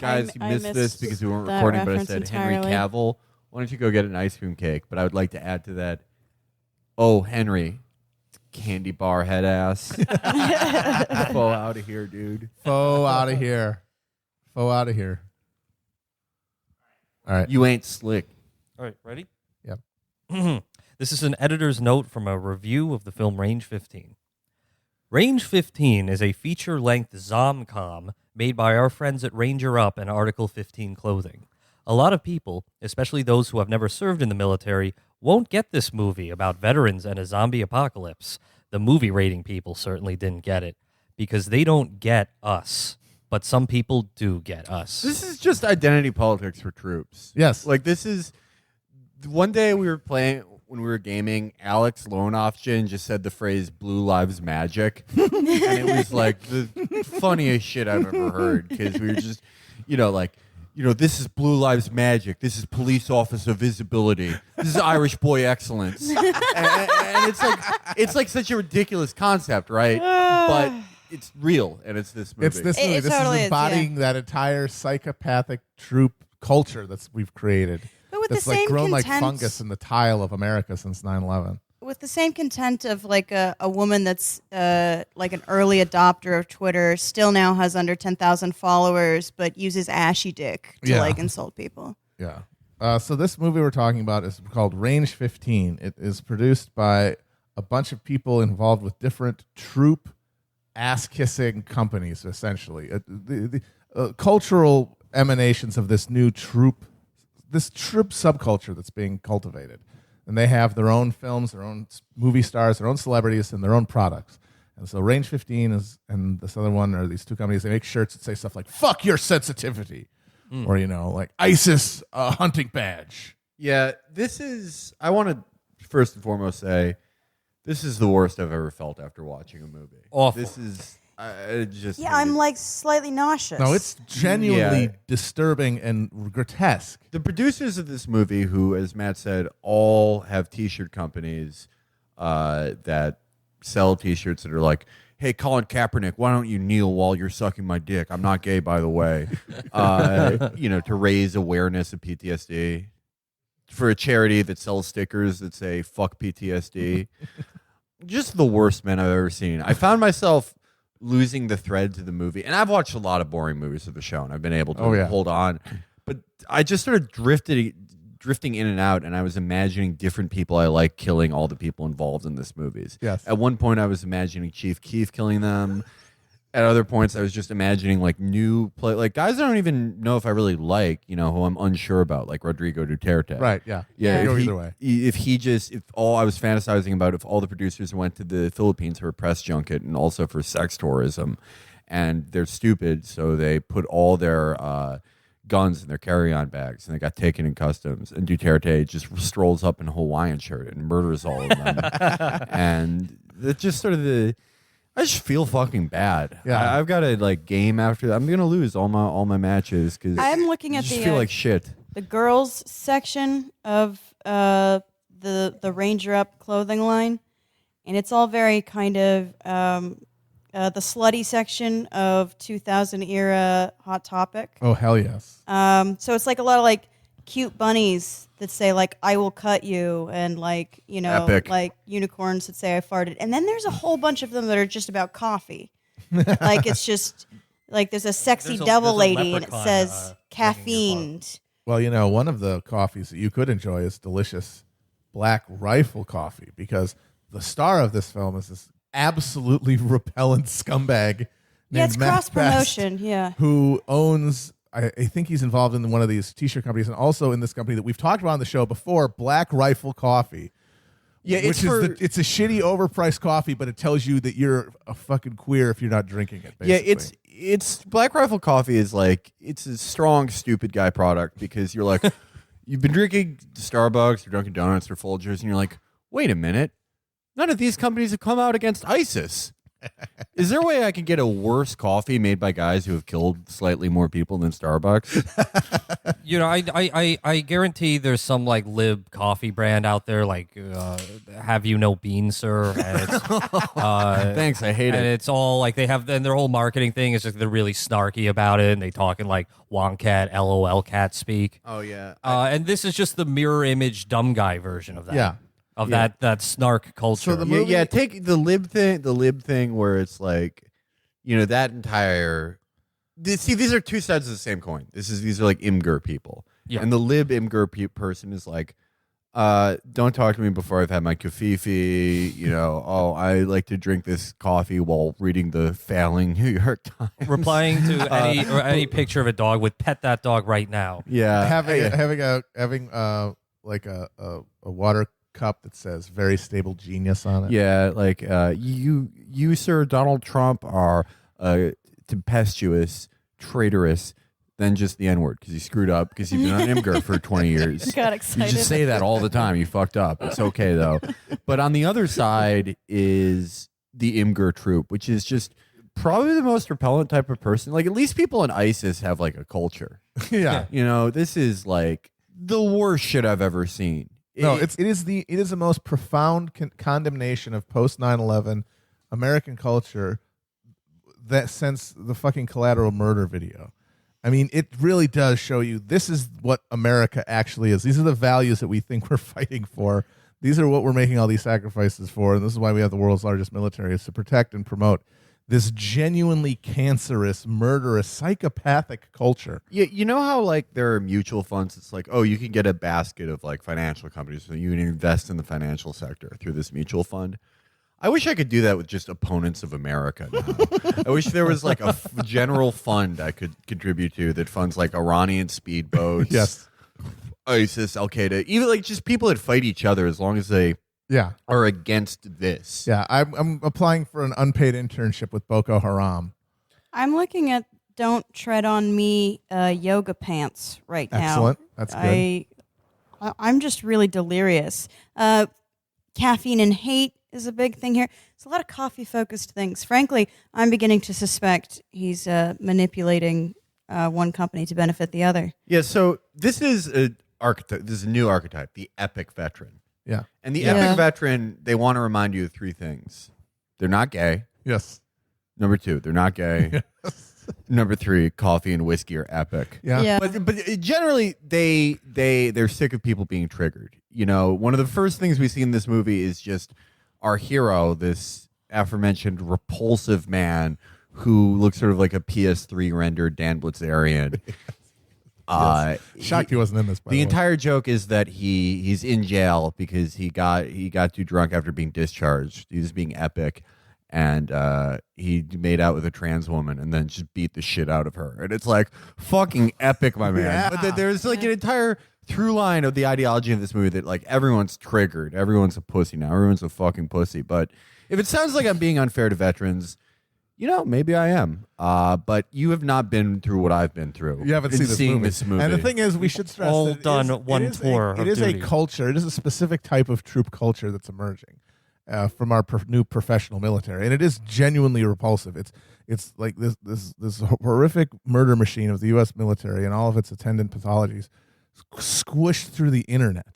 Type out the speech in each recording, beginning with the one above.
Guys, you missed this missed because we weren't that recording, but I reference said entirely. Henry Cavill. Why don't you go get an ice cream cake? But I would like to add to that. Oh, Henry, candy bar head ass. Faux out of here, dude. Faux out of here. Faux out of here. All right. You ain't slick. All right, ready? Yep. This is an editor's note from a review of the film Range 15. Range 15 is a feature-length zom-com made by our friends at Ranger Up and Article 15 Clothing. A lot of people, especially those who have never served in the military, won't get this movie about veterans and a zombie apocalypse. The movie rating people certainly didn't get it because they don't get us. But some people do get us. This is just identity politics for troops. Yes. Like, this is... One day we were playing... When we were gaming, Alex Lowenofskin just said the phrase "Blue Lives Magic," and it was like the funniest shit I've ever heard because we were just, this is Blue Lives Magic. This is police officer visibility. This is Irish boy excellence, and it's like such a ridiculous concept, right? But it's real, and it's this movie. It's this movie. It This totally is is, embodying that entire psychopathic troop culture we've created. But with That's the like same grown content, like fungus in the tile of America since 9/11. with the same content of like a woman that's like an early adopter of Twitter, still now has under 10,000 followers, but uses ashy dick to like insult people. Yeah. So this movie we're talking about is called Range 15. It is produced by a bunch of people involved with different troop ass-kissing companies, essentially. The cultural emanations of this new troop subculture that's being cultivated. And they have their own films, their own movie stars, their own celebrities, and their own products. And so Range 15 and this other one are these two companies. They make shirts that say stuff like, fuck your sensitivity. Or, like ISIS hunting badge. Yeah, this is... I want to first and foremost say, this is the worst I've ever felt after watching a movie. Awful. This is... I'm like slightly nauseous. No, it's genuinely disturbing and grotesque. The producers of this movie, who, as Matt said, all have T-shirt companies that sell T-shirts that are like, hey, Colin Kaepernick, why don't you kneel while you're sucking my dick? I'm not gay, by the way. To raise awareness of PTSD. For a charity that sells stickers that say, fuck PTSD. Just the worst men I've ever seen. I found myself losing the thread to the movie. And I've watched a lot of boring movies of the show, and I've been able to hold on. But I just started drifting in and out, and I was imagining different people I like killing all the people involved in this movies. Yes. At one point, I was imagining Chief Keef killing them. At other points, I was just imagining like guys I don't even know if I really like, who I'm unsure about, like Rodrigo Duterte. Right, yeah. Yeah, Go either way. If all I was fantasizing about, if all the producers went to the Philippines for a press junket and also for sex tourism, and they're stupid, so they put all their guns in their carry-on bags, and they got taken in customs, and Duterte just strolls up in a Hawaiian shirt and murders all of them. And it's just sort of I just feel fucking bad. Yeah. I've got to game after that. I'm gonna lose all my matches because I'm looking at I just the feel like shit. the girls section of the Ranger Up clothing line, and it's all very kind of the slutty section of 2000 era Hot Topic. Oh, hell yes. So it's like a lot of like cute bunnies that say like I will cut you, and like Epic. like unicorns that say I farted, and then there's a whole bunch of them that are just about coffee. Like it's just like there's a sexy devil lady and it says caffeined. Well, one of the coffees that you could enjoy is delicious Black Rifle coffee, because the star of this film is this absolutely repellent scumbag named it's Matt cross Best, promotion, yeah. who owns, I think he's involved in one of these T-shirt companies, and also in this company that we've talked about on the show before, Black Rifle Coffee. Yeah, it's a shitty overpriced coffee, but it tells you that you're a fucking queer if you're not drinking it. Basically. Yeah, it's Black Rifle Coffee is like, it's a strong stupid guy product, because you're like, you've been drinking Starbucks or Dunkin' Donuts or Folgers, and you're like, wait a minute, none of these companies have come out against ISIS. Is there a way I can get a worse coffee made by guys who have killed slightly more people than Starbucks? You know, I guarantee there's some like lib coffee brand out there, like have you no bean, sir? And it's, Thanks, I hate and it. it's all like they have, and their whole marketing thing is just they're really snarky about it, and they talk in like Wonkat, LOL cat speak. Oh yeah, And this is just the mirror image dumb guy version of that. Yeah. Of that snark culture. So the yeah, movie- yeah. Take the lib thing where it's like, that entire. See, these are two sides of the same coin. These are like Imgur people, Yeah. and the lib Imgur person is like, don't talk to me before I've had my kafifi. Oh, I like to drink this coffee while reading the failing New York Times. Replying to any picture of a dog with "pet that dog right now." Yeah, having like a water cup that says "very stable genius" on it. Yeah, like you, sir, Donald Trump are tempestuous, traitorous, than just the N-word because you screwed up because you've been on Imgur for 20 years. Got You excited. just say that all the time. You fucked up. It's okay though. But on the other side is the Imgur troop, which is just probably the most repellent type of person. Like at least people in ISIS have like a culture. Yeah. This is like the worst shit I've ever seen. No, it is the most profound condemnation of post 9/11 American culture that since the fucking Collateral Murder video. I mean, it really does show you this is what America actually is. These are the values that we think we're fighting for. These are what we're making all these sacrifices for, and this is why we have the world's largest military, is to protect and promote this genuinely cancerous, murderous, psychopathic culture. Yeah, you know how like there are mutual funds. It's like, oh, you can get a basket of like financial companies, so you can invest in the financial sector through this mutual fund. I wish I could do that with just opponents of America now. I wish there was like a general fund I could contribute to that funds like Iranian speedboats, Yes. ISIS, Al Qaeda, even like just people that fight each other as long as they Yeah. are against this. Yeah. I'm applying for an unpaid internship with Boko Haram. I'm looking at "Don't Tread on Me" yoga pants right now. Excellent. That's good. I'm just really delirious. Caffeine and hate is a big thing here. It's a lot of coffee-focused things. Frankly, I'm beginning to suspect he's manipulating one company to benefit the other. Yeah, so this is an archetype. This is a new archetype, the epic veteran. Yeah. And the Yeah. epic veteran, they want to remind you of three things. They're not gay. Yes. Number two, they're not gay. Number three, coffee and whiskey are epic. Yeah. But generally, they're sick of people being triggered. One of the first things we see in this movie is just our hero, this aforementioned repulsive man who looks sort of like a PS3 rendered Dan Blitzerian. Shocked he wasn't in this. By The the way. entire joke is that he's in jail because he got too drunk after being discharged. He was being epic, and he made out with a trans woman and then just beat the shit out of her. And it's like fucking epic, my man. Yeah. But there's like an entire through line of the ideology of this movie that like everyone's triggered. Everyone's a pussy now. Everyone's a fucking pussy. But if it sounds like I'm being unfair to veterans, maybe I am. But you have not been through what I've been through. You haven't in seen seeing this movie. movie. And the thing is, we should stress All that done it one is tour It of is duty. a culture. It is a specific type of troop culture that's emerging from our new professional military, and it is genuinely repulsive. It's like this horrific murder machine of the U.S. military and all of its attendant pathologies squished through the internet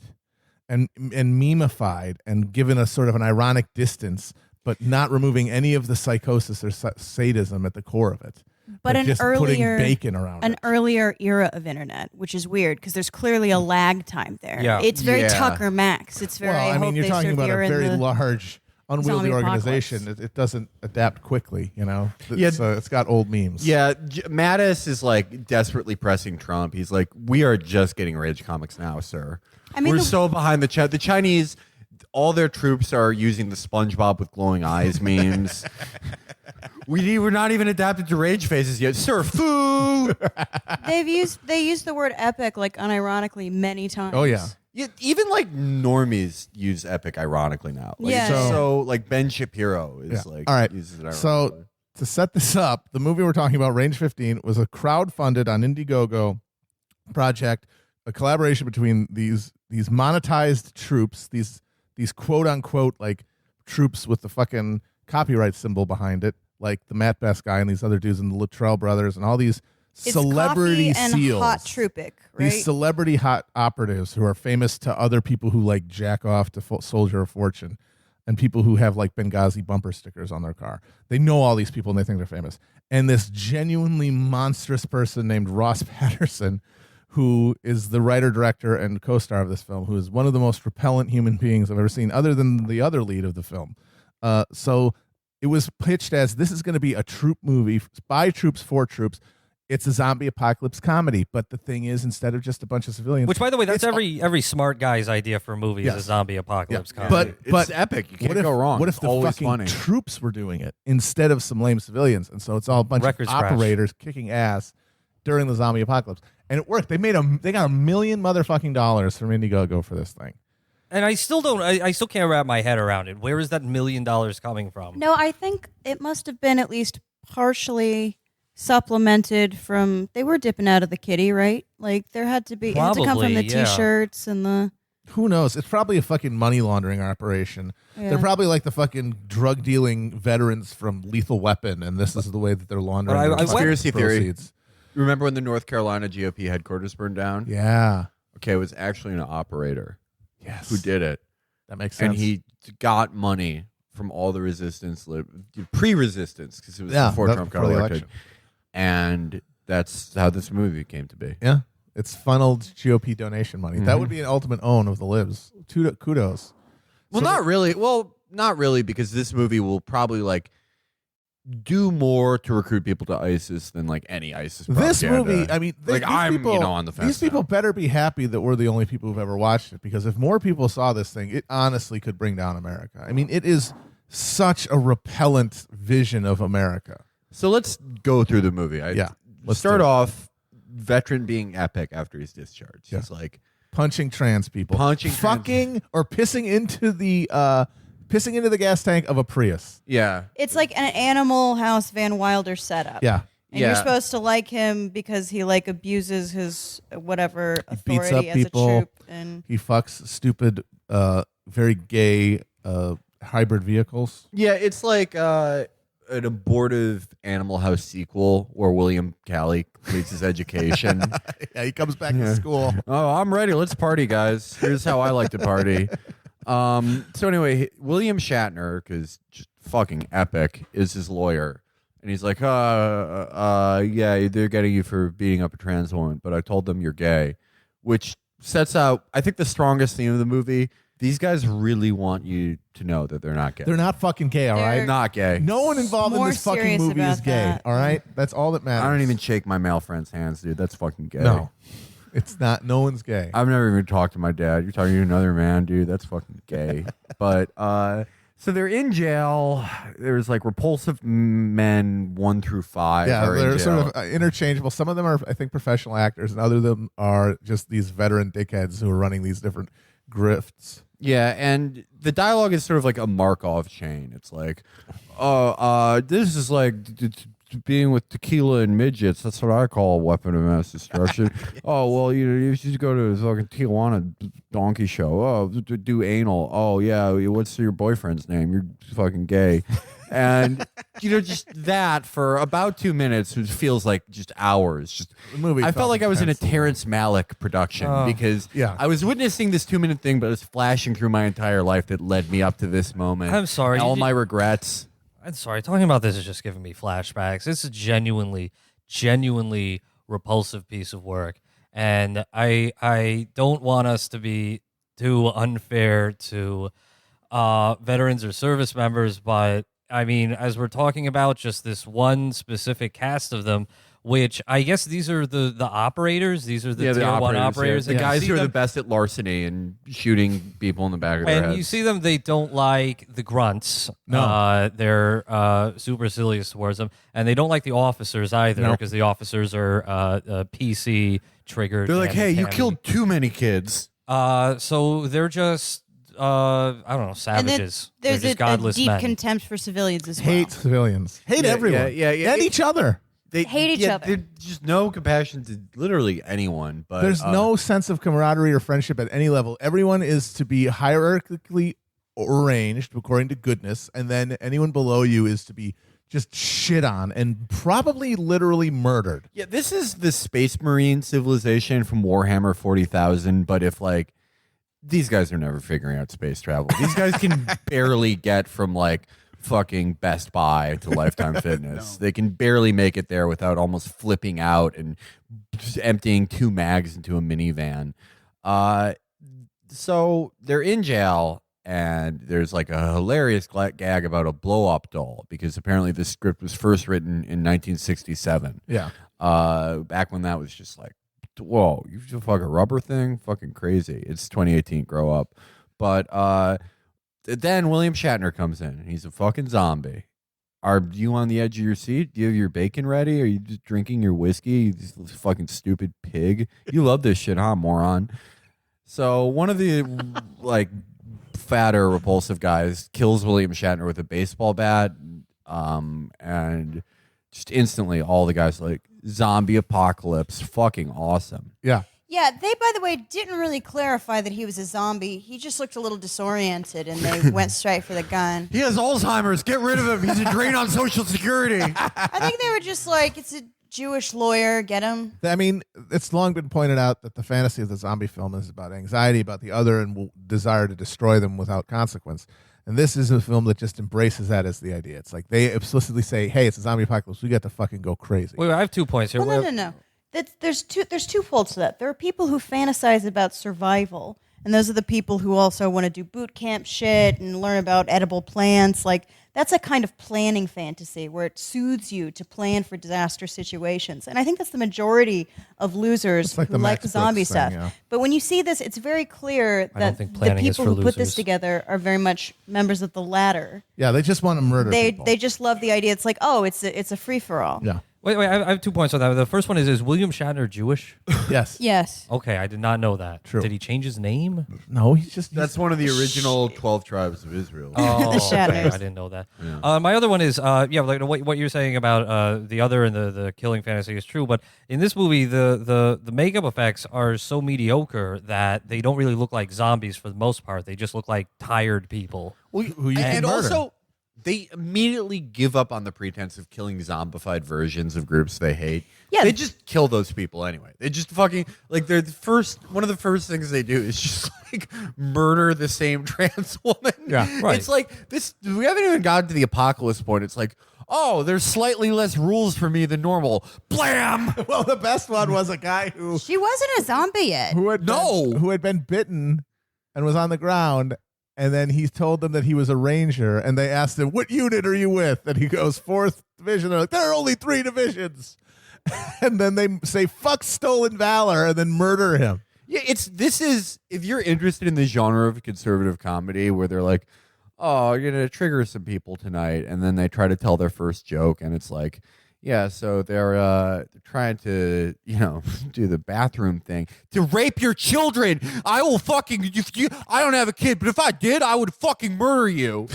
and memeified and given a sort of an ironic distance, but not removing any of the psychosis or sadism at the core of it. But an just putting earlier bacon around an it. earlier era of internet, which is weird because there's clearly a lag time there. Yeah. It's very Yeah. Tucker Max. It's very. Well, I mean, hope you're they talking about a surf very in the large, unwieldy zombie organization. apocalypse. It doesn't adapt quickly, Yeah. It's got old memes. Yeah, Mattis is like desperately pressing Trump. He's like, we are just getting Rage Comics now, sir. I mean, we're the- so behind the Chinese. All their troops are using the SpongeBob with glowing eyes memes. We're not even adapted to rage faces yet, sir. Foo. They use the word epic like unironically many times. Oh yeah. Yeah, even like normies use epic ironically now. Like, Yeah. So like Ben Shapiro is Yeah. like All right. uses it ironically. So to set this up, the movie we're talking about, Range 15, was a crowd-funded on Indiegogo project, a collaboration between these monetized troops, these quote unquote like troops with the fucking copyright symbol behind it, like the Matt Best guy and these other dudes and the Luttrell brothers and all these It's celebrity coffee and seals. hot Tropic, right? These celebrity hot operatives who are famous to other people who like jack off to Soldier of Fortune and people who have like Benghazi bumper stickers on their car. They know all these people and they think they're famous. And this genuinely monstrous person named Ross Patterson, who is the writer, director, and co-star of this film, who is one of the most repellent human beings I've ever seen, other than the other lead of the film. So it was pitched as, this is going to be a troop movie by troops for troops. It's a zombie apocalypse comedy, but the thing is, instead of just a bunch of civilians, Which, by the way, that's it's every smart guy's idea for a movie is a Yes. zombie apocalypse comedy. But It's epic. You can't what if, go wrong. What It's if the always fucking funny. troops were doing it instead of some lame civilians? And so it's all a bunch Record of scratch. operators kicking ass during the zombie apocalypse, and it worked. They got $1 million motherfucking dollars from Indiegogo for this thing. And I still don't. I still can't wrap my head around it. Where is that $1 million coming from? No, I think it must have been at least partially supplemented from. They were dipping out of the kitty, right? Like there had to be. It had to come from the Probably, yeah. T-shirts and the. Who knows? It's probably a fucking money laundering operation. Yeah. They're probably like the fucking drug dealing veterans from Lethal Weapon, and this is the way that they're laundering But I their went- Conspiracy theory. proceeds. Remember when the North Carolina GOP headquarters burned down? Yeah. Okay, it was actually an operator Yes. who did it. That makes sense. And he got money from all the resistance, pre-resistance, because it was Yeah, before that's Trump got before the elected. election. And that's how this movie came to be. Yeah. It's funneled GOP donation money. That would be an ultimate own of the libs. Kudos. Well, not really. Well, not really, because this movie will probably like do more to recruit people to ISIS than like any ISIS This propaganda. movie, I mean, like these I'm, people, on the fence. These people now. better be happy that we're the only people who've ever watched it, because if more people saw this thing, it honestly could bring down America. I mean, it is such a repellent vision of America. So let's go through the movie. Yeah, Let's start do it. off. Veteran being epic after he's discharged. Yeah. He's like Punching trans people, Punching trans- fucking, or pissing into the gas tank of a Prius. yeah. It's like an Animal House Van Wilder setup. Yeah, And Yeah. you're supposed to like him because he like abuses his whatever beats authority up as people. a troop. And he fucks stupid, very gay hybrid vehicles. Yeah, it's like an abortive Animal House sequel where William Calley completes his education. Yeah, he comes back to school. Oh, I'm ready. Let's party, guys. Here's how I like to party. So anyway, William Shatner, because just fucking epic, is his lawyer. And he's like, yeah, they're getting you for beating up a trans woman, but I told them you're gay, which sets out, I think, the strongest theme of the movie. These guys really want you to know that they're not gay. They're not fucking gay, all They're right? not gay. No one involved in More this fucking serious movie is about gay, that. all right? That's all that matters. I don't even shake my male friend's hands, dude. That's fucking gay. No, it's not. No one's gay. I've never even talked to my dad. You're talking to another man, dude. That's fucking gay. But so they're in jail. There's like repulsive men 1 through 5. Yeah, are in they're sort jail. of interchangeable. Some of them are, I think, professional actors, and other of them are just these veteran dickheads who are running these different grifts. Yeah, and the dialogue is sort of like a Markov chain. It's like, this is like being with tequila and midgets. That's what I call a weapon of mass destruction. Yes. Oh, well, you should go to the fucking Tijuana donkey show. Oh, do anal. Oh, yeah, what's your boyfriend's name? You're fucking gay. And, just that for about 2 minutes, which feels like just hours. Just The movie I felt like I was in a intense. Terrence Malick production because yeah. I was witnessing this 2-minute thing, but it was flashing through my entire life that led me up to this moment. I'm sorry, All you- my regrets. I'm sorry. Talking about this is just giving me flashbacks. It's a genuinely repulsive piece of work, and I don't want us to be too unfair to veterans or service members, but I mean, as we're talking about just this one specific cast of them, which I guess these are the operators. These are the tier 1 operators. The and you guys see who are them- the best at larceny and shooting people in the back of their and heads. you see them, they don't like the grunts. No. They're supercilious towards them. And they don't like the officers either, No. because the officers are PC triggered. They're like, and hey, you candy. killed too many kids. So they're just, I don't know, and savages. then there's they're just a godless deep men. contempt for civilians as well. Hate civilians. Hate Yeah, everyone. yeah, And each other. They Hate each other. There's just no compassion to literally anyone. But There's no sense of camaraderie or friendship at any level. Everyone is to be hierarchically arranged according to goodness, and then anyone below you is to be just shit on and probably literally murdered. Yeah, this is the Space Marine civilization from Warhammer 40,000, but if like these guys are never figuring out space travel. These guys can barely get from like fucking Best Buy to Lifetime Fitness. They can barely make it there without almost flipping out and just emptying 2 mags into a minivan. So they're in jail, and there's like a hilarious gag about a blow-up doll, because apparently this script was first written in 1967. Yeah. Back when that was just like, whoa, you just fuck a rubber thing? Fucking crazy. It's 2018, grow up. But then William Shatner comes in, and he's a fucking zombie. Are you on the edge of your seat? Do you have your bacon ready? Are you just drinking your whiskey? You just fucking stupid pig. You love this shit, huh, moron? So one of the like fatter, repulsive guys kills William Shatner with a baseball bat, and just instantly all the guys are like, zombie apocalypse, fucking awesome. Yeah. Yeah, they, by the way, didn't really clarify that he was a zombie. He just looked a little disoriented, and they went straight for the gun. He has Alzheimer's. Get rid of him. He's a drain on Social Security. I think they were just like, it's a Jewish lawyer, get him. I mean, it's long been pointed out that the fantasy of the zombie film is about anxiety about the other and desire to destroy them without consequence. And this is a film that just embraces that as the idea. It's like they explicitly say, hey, it's a zombie apocalypse. We got to fucking go crazy. Wait, I have 2 points here. Well, no. There's two folds to that. There are people who fantasize about survival, and those are the people who also want to do boot camp shit and learn about edible plants. Like, that's a kind of planning fantasy where it soothes you to plan for disaster situations. And I think that's the majority of losers like who the like Max zombie Brooks stuff. thing, yeah. But when you see this, it's very clear I don't that think the planning is people for who put this losers. together are very much members of the latter. Yeah, they just want to murder They people. they just love the idea. It's like, oh, it's a free for all. Yeah. Wait, I have 2 points on that. The first one is William Shatner Jewish? Yes. Yes. Okay, I did not know that. True. Did he change his name? No, he's just... That's one of the original 12 tribes of Israel. Oh, The Shatners. okay, I didn't know that. My other one is, like what you're saying about the other and the killing fantasy is true, but in this movie, the makeup effects are so mediocre that they don't really look like zombies for the most part. They just look like tired people. Well, who you and can murder. also, they immediately give up on the pretense of killing zombified versions of groups they hate. Yeah. They just kill those people anyway. They just fucking, like, they're one of the first things they do is just, like, murder the same trans woman. Yeah, right. It's like, we haven't even gotten to the apocalypse point. It's like, oh, there's slightly less rules for me than normal. Blam! Well, the best one was a guy who She wasn't a zombie yet. who had been bitten and was on the ground, and then he told them that he was a ranger, and they asked him, what unit are you with? And he goes, 4th division. They're like, there are only 3 divisions. And then they say, fuck stolen valor, and then murder him. Yeah, if you're interested in the genre of conservative comedy where they're like, oh, you're going to trigger some people tonight, and then they try to tell their first joke, and it's like, yeah, so they're trying to, do the bathroom thing to rape your children. I will fucking, I don't have a kid, but if I did, I would fucking murder you.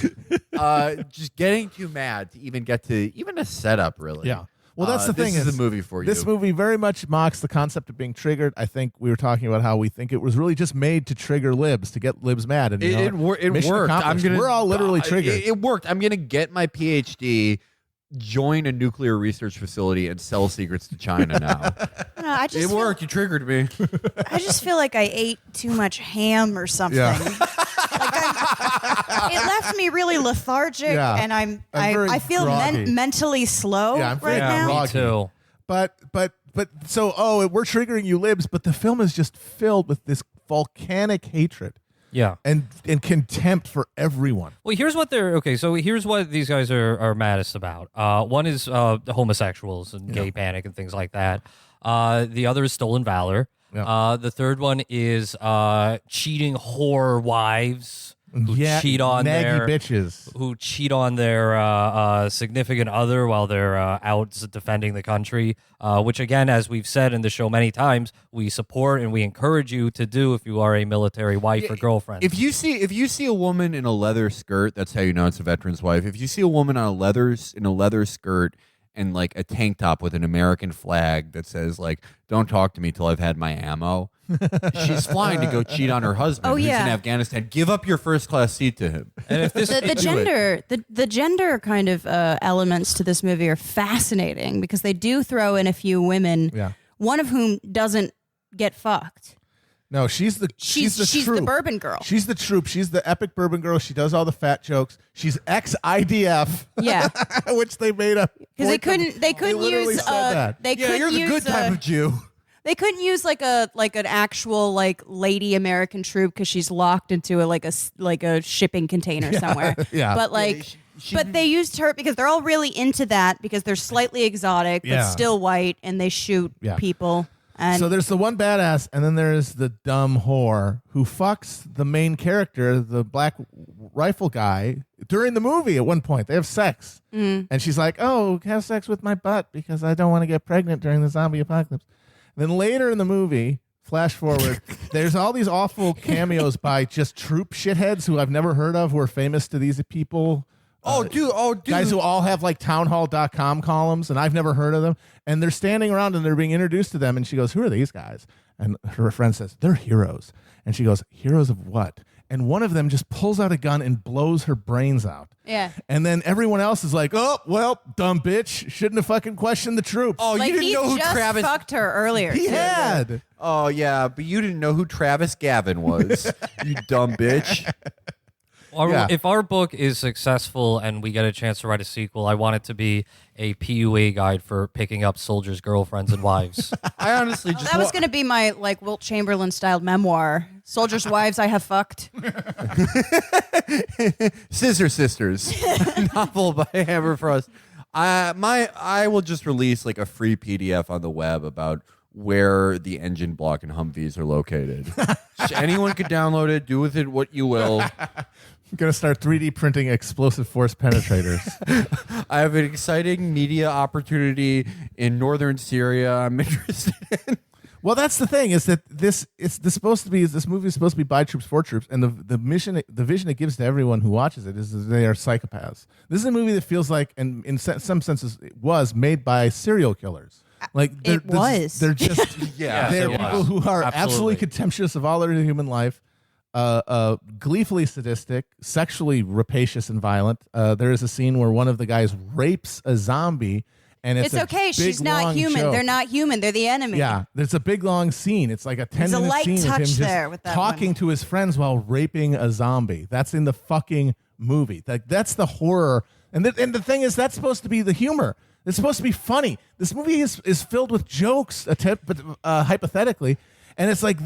Just getting too mad to even get to even a setup, really. Yeah. Well, that's the thing. This is a movie for you. This movie very much mocks the concept of being triggered. I think we were talking about how we think it was really just made to trigger libs, to get libs mad. And It mission worked. accomplished. We're all literally triggered. It worked. I'm gonna get my PhD, join a nuclear research facility, and sell secrets to China now. I just It worked. You triggered me. I just feel like I ate too much ham or something. Yeah. It left me really lethargic, Yeah. and I'm very I feel groggy. mentally slow Yeah, I'm right very now. groggy. Me too. But so we're triggering you libs, but the film is just filled with this volcanic hatred Yeah. and contempt for everyone. Well, here's what here's what these guys are maddest about. One is the homosexuals and gay panic and things like that. The other is stolen valor. Yeah. The third one is cheating whore wives who cheat on naggy their bitches. who cheat on their significant other while they're out defending the country, which again, as we've said in the show many times, we support and we encourage you to do if you are a military wife or girlfriend. If you see a woman in a leather skirt, that's how you know it's a veteran's wife. If you see a woman in a leather skirt and like a tank top with an American flag that says like "Don't talk to me till I've had my ammo." She's flying to go cheat on her husband who's in Afghanistan. Give up your first class seat to him. And if this the gender kind of elements to this movie are fascinating because they do throw in a few women, one of whom doesn't get fucked. No, she's the troop. bourbon girl. She's the troop. She's the epic bourbon girl. She does all the fat jokes. She's ex-IDF. Yeah, which they made up because they couldn't use that. They couldn't you're the use, good type of Jew. They couldn't use like an actual like lady American troop because she's locked into a shipping container somewhere. Yeah, but like. But they used her because they're all really into that because they're slightly exotic but still white and they shoot people. And so there's the one badass, and then there's the dumb whore who fucks the main character, the black rifle guy, during the movie at one point. They have sex. And she's like, oh, have sex with my butt because I don't want to get pregnant during the zombie apocalypse. And then later in the movie, flash forward, there's all these awful cameos by just troop shitheads who I've never heard of who are famous to these people. Dude. Guys who all have like townhall.com columns, and I've never heard of them. And they're standing around and they're being introduced to them. And she goes, who are these guys? And her friend says, they're heroes. And she goes, heroes of what? And one of them just pulls out a gun and blows her brains out. Yeah. And then everyone else is like, oh, well, dumb bitch. Shouldn't have fucking questioned the troops. Oh, like you didn't know who just Travis fucked her earlier. He had. Oh, yeah, but you didn't know who Travis Gavin was. You dumb bitch. If our book is successful and we get a chance to write a sequel, I want it to be a PUA guide for picking up soldiers' girlfriends and wives. I honestly just that was going to be my like Wilt Chamberlain styled memoir. Soldiers' wives I have fucked. Scissor Sisters, novel by Hammer Frost. I will just release like a free PDF on the web about where the engine block and Humvees are located. Anyone could download it. Do with it what you will. I'm going to start 3D printing explosive force penetrators. I have an exciting media opportunity in northern Syria I'm interested in. Well, that's the thing is that this movie is supposed to be by troops for troops, and the vision it gives to everyone who watches it is that they are psychopaths. This is a movie that feels like, and in some senses, it was made by serial killers. Like they're just they're people who are absolutely contemptuous of all other human life, gleefully sadistic, sexually rapacious and violent. There is a scene where one of the guys rapes a zombie. And it's okay. She's not human. Joke. They're not human. They're the enemy. Yeah, there's a big long scene. It's like a 10-minute scene of him just talking to his friends while raping a zombie. That's in the fucking movie. That's the horror. And the thing is, that's supposed to be the humor. It's supposed to be funny. This movie is filled with jokes, hypothetically. And it's like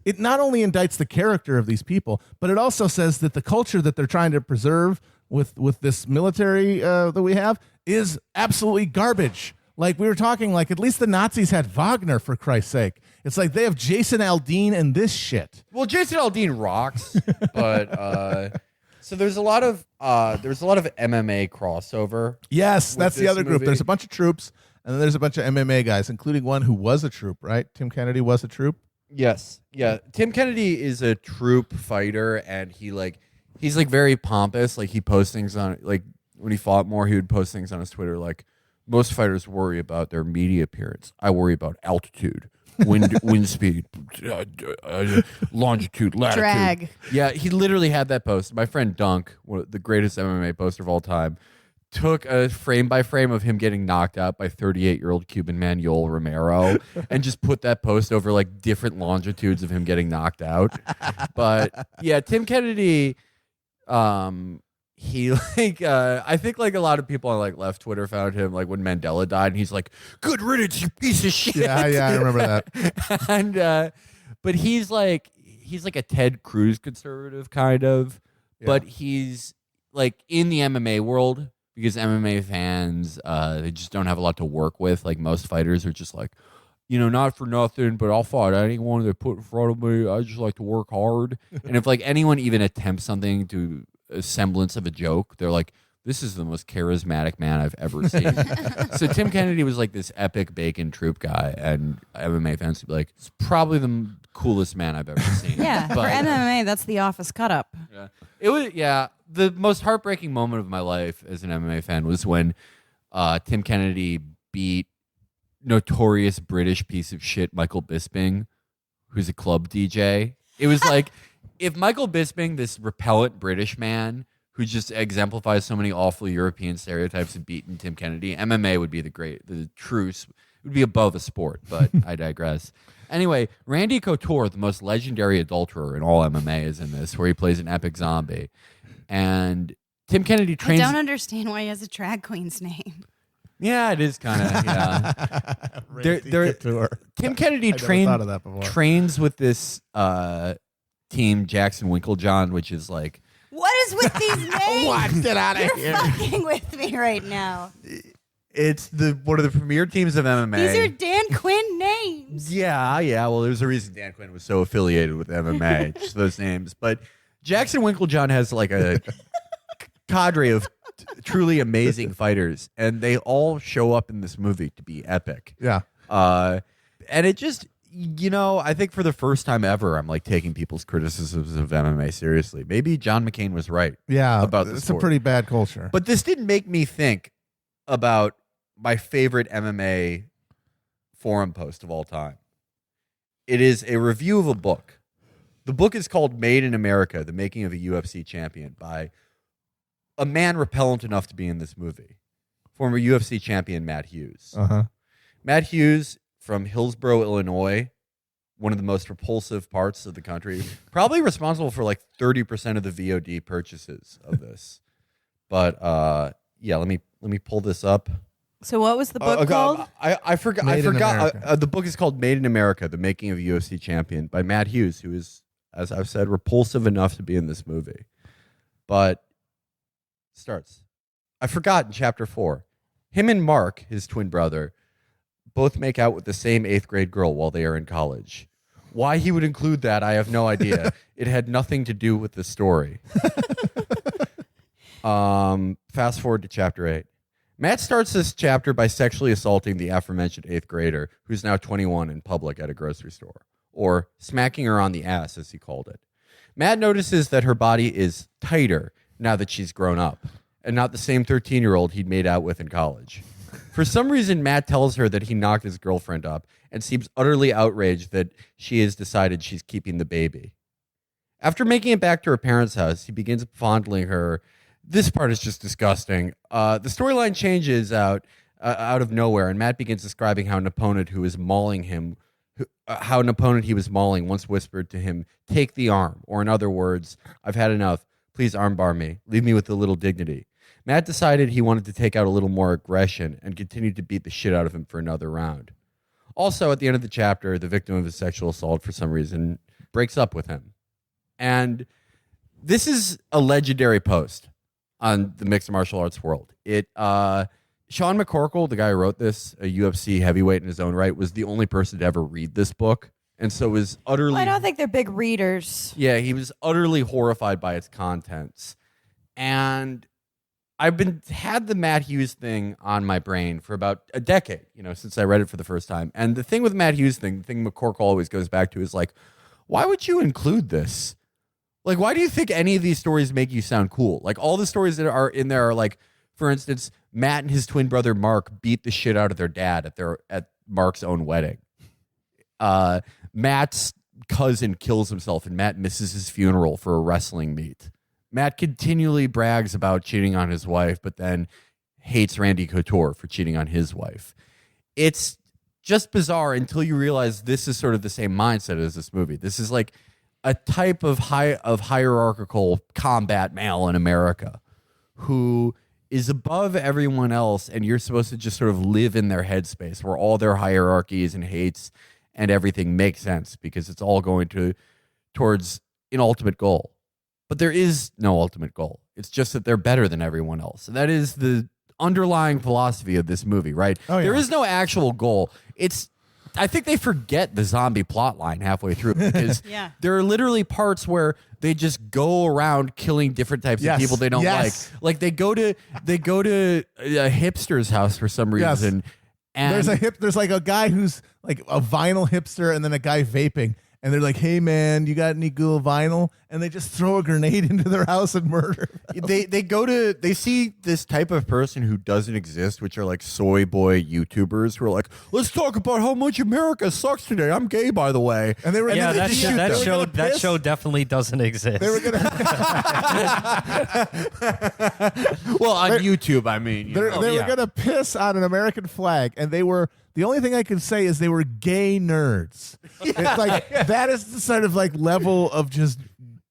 it not only indicts the character of these people, but it also says that the culture that they're trying to preserve with this military that we have is absolutely garbage. Like we were talking, like at least the Nazis had Wagner, for Christ's sake. It's like they have Jason Aldean and this shit. Well, Jason Aldean rocks, but so there's a lot of MMA crossover. Yes, that's the other group. There's a bunch of troops, and then there's a bunch of MMA guys, including one who was a troop. Right? Tim Kennedy was a troop. Yes, yeah. Tim Kennedy is a troop fighter, and he's like very pompous. Like he posts things on like. When he fought more, he would post things on his Twitter like, most fighters worry about their media appearance. I worry about altitude, wind speed, longitude, latitude. Drag. Yeah, he literally had that post. My friend Dunk, the greatest MMA poster of all time, took a frame by frame of him getting knocked out by 38-year-old Cuban man Yoel Romero and just put that post over like different longitudes of him getting knocked out. But yeah, Tim Kennedy... he like I think like a lot of people on like left Twitter found him like when Mandela died, and he's like, good riddance, you piece of shit. Yeah, I remember that. And but he's like a Ted Cruz conservative kind of, but he's like in the MMA world because MMA fans they just don't have a lot to work with. Like most fighters are just like, you know, not for nothing, but I'll fight anyone they put in front of me. I just like to work hard. And if like anyone even attempts something to a semblance of a joke, they're like, this is the most charismatic man I've ever seen. So Tim Kennedy was like this epic bacon troop guy, and MMA fans would be like, it's probably the coolest man I've ever seen. Yeah, for MMA, that's the office cut up. Yeah. It was the most heartbreaking moment of my life as an MMA fan was when Tim Kennedy beat notorious British piece of shit Michael Bisping, who's a club DJ. It was like if Michael Bisping, this repellent British man who just exemplifies so many awful European stereotypes, had beaten Tim Kennedy, MMA would be the truce. It would be above a sport, but I digress. Anyway, Randy Couture, the most legendary adulterer in all MMA, is in this, where he plays an epic zombie. And Tim Kennedy trains... I don't understand why he has a drag queen's name. Yeah, it is kind of, yeah. Randy Couture. Tim Kennedy trains with this team, Jackson Winklejohn, which is like... What is with these names? What? Get out of You're here. fucking with me right now. It's one of the premier teams of MMA. These are Dan Quinn names. Yeah. Well, there's a reason Dan Quinn was so affiliated with MMA, just those names. But Jackson Winklejohn has like a cadre of truly amazing fighters, and they all show up in this movie to be epic. Yeah. And it just, I think for the first time ever, I'm like taking people's criticisms of MMA seriously. Maybe John McCain was right. Yeah. About this. It's a pretty bad culture. But this didn't make me think about my favorite MMA forum post of all time. It is a review of a book. The book is called Made in America, The Making of a UFC Champion, by a man repellent enough to be in this movie, former UFC champion Matt Hughes. Uh-huh. Matt Hughes from Hillsborough, Illinois, one of the most repulsive parts of the country, probably responsible for like 30% of the VOD purchases of this. But yeah, let me pull this up. So what was the book called? I forgot. Made in America. The book is called Made in America, The Making of a UFC Champion by Matt Hughes, who is, as I've said, repulsive enough to be in this movie. But starts. I forgot in chapter 4. Him and Mark, his twin brother, both make out with the same 8th grade girl while they are in college. Why he would include that, I have no idea. It had nothing to do with the story. Fast forward to chapter 8. Matt starts this chapter by sexually assaulting the aforementioned 8th grader, who's now 21, in public at a grocery store, or smacking her on the ass, as he called it. Matt notices that her body is tighter now that she's grown up, and not the same 13-year-old he'd made out with in college. For some reason, Matt tells her that he knocked his girlfriend up and seems utterly outraged that she has decided she's keeping the baby. After making it back to her parents' house, he begins fondling her. This part is just disgusting. The storyline changes out of nowhere, and Matt begins describing how an opponent who is mauling him, how an opponent he was mauling once whispered to him, "Take the arm," or in other words, "I've had enough. Please armbar me. Leave me with a little dignity." Matt decided he wanted to take out a little more aggression and continued to beat the shit out of him for another round. Also, at the end of the chapter, the victim of his sexual assault, for some reason, breaks up with him. And this is a legendary post on the mixed martial arts world. Sean McCorkle, the guy who wrote this, a UFC heavyweight in his own right, was the only person to ever read this book, and so was utterly... Well, I don't think they're big readers. Yeah, he was utterly horrified by its contents. And I've had the Matt Hughes thing on my brain for about a decade, since I read it for the first time. And the thing with Matt Hughes thing, the thing McCorkle always goes back to is like, why would you include this? Like, why do you think any of these stories make you sound cool? Like, all the stories that are in there are like, for instance, Matt and his twin brother Mark beat the shit out of their dad at Mark's own wedding. Matt's cousin kills himself, and Matt misses his funeral for a wrestling meet. Matt continually brags about cheating on his wife, but then hates Randy Couture for cheating on his wife. It's just bizarre until you realize this is sort of the same mindset as this movie. This is like a type of hierarchical combat male in America who is above everyone else, and you're supposed to just sort of live in their headspace where all their hierarchies and hates and everything makes sense because it's all going towards an ultimate goal. But there is no ultimate goal. It's just that they're better than everyone else. And that is the underlying philosophy of this movie, right? Oh, yeah. There is no actual goal. I think they forget the zombie plot line halfway through because Yeah. there are literally parts where they just go around killing different types of people they don't like. Like they go to a hipster's house for some reason. And there's like a guy who's like a vinyl hipster and then a guy vaping. and they're like, "Hey man, you got any cool vinyl?" And they just throw a grenade into their house and murder them. They see this type of person who doesn't exist, which are like soy boy YouTubers who are like, let's talk about how much America sucks today. I'm gay, by the way. And they were Yeah, and then they just shoot them. that show definitely doesn't exist. They were gonna Well, on YouTube, I mean. they were gonna piss on an American flag, and they were. The only thing I can say is they were gay nerds. It's like that is the sort of like level of just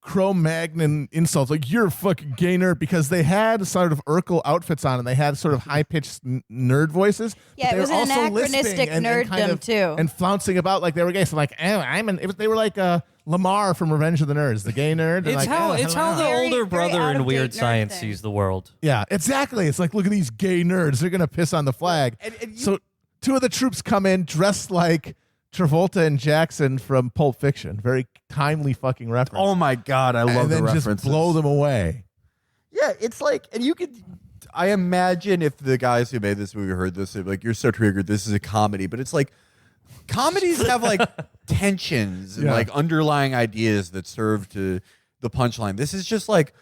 Cro-Magnon insults. Like, you're a fucking gay nerd, because they had sort of Urkel outfits on, and they had sort of high pitched nerd voices. Yeah, but it was they were an also anachronistic lisping and kind nerddom, of- too. and flouncing about like they were gay. So like, oh, they were like Lamar from Revenge of the Nerds, the gay nerd. And It's like, how oh, it's how hello. the Very- older very brother in out-of-date Weird nerd Science thing. sees the world. Yeah, exactly. It's like, look at these gay nerds. They're gonna piss on the flag. So two of the troops come in dressed like Travolta and Jackson from Pulp Fiction. Very timely fucking reference. Oh my God, I love and the then references. just blow them away. Yeah, it's like, and you could. I imagine if the guys who made this movie heard this, they'd be like, "You're so triggered. This is a comedy." But it's like, comedies have like tensions and Yeah. like underlying ideas that serve to the punchline. This is just like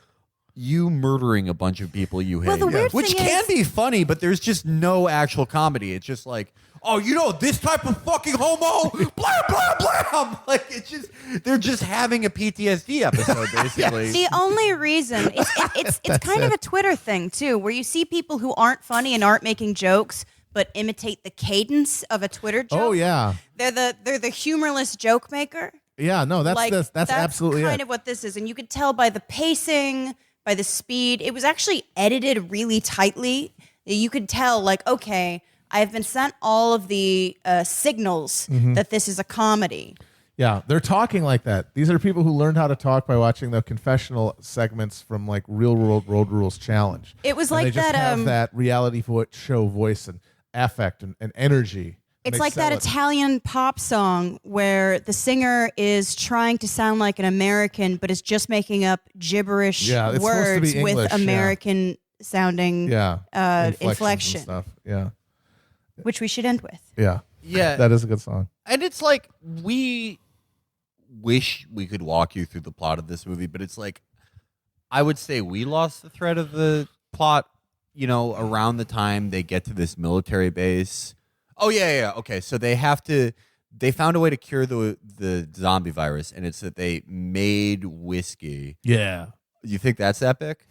you murdering a bunch of people you hate, Well, the weird which thing can is- be funny, but there's just no actual comedy. It's just like, oh, you know, this type of fucking homo, blah blah blah. Like, it's just they're just having a PTSD episode, basically. The only reason it's kind of a Twitter thing too, where you see people who aren't funny and aren't making jokes, but imitate the cadence of a Twitter joke. Oh yeah, they're the humorless joke maker. yeah. No, that's Like, that's absolutely kind it. of what this is, and you could tell by the pacing, by the speed. It was actually edited really tightly. You could tell, like, okay, I've been sent all of the signals that this is a comedy. Yeah, they're talking like that. These are people who learned how to talk by watching the confessional segments from like Real World Road Rules Challenge. It was And like they just that. have that reality show voice and affect and energy. It's They like sell that it. Italian pop song where the singer is trying to sound like an American, but is just making up gibberish Yeah, it's supposed to be words English, with yeah. American sounding Yeah, inflections and inflection, stuff. Yeah, which we should end with. yeah, Yeah, that is a good song. and it's like we wish we could walk you through the plot of this movie, but it's like I would say we lost the thread of the plot, you know, around the time they get to this military base. Oh yeah. Okay, so they found a way to cure the zombie virus, and it's that they made whiskey. Yeah, You think that's epic?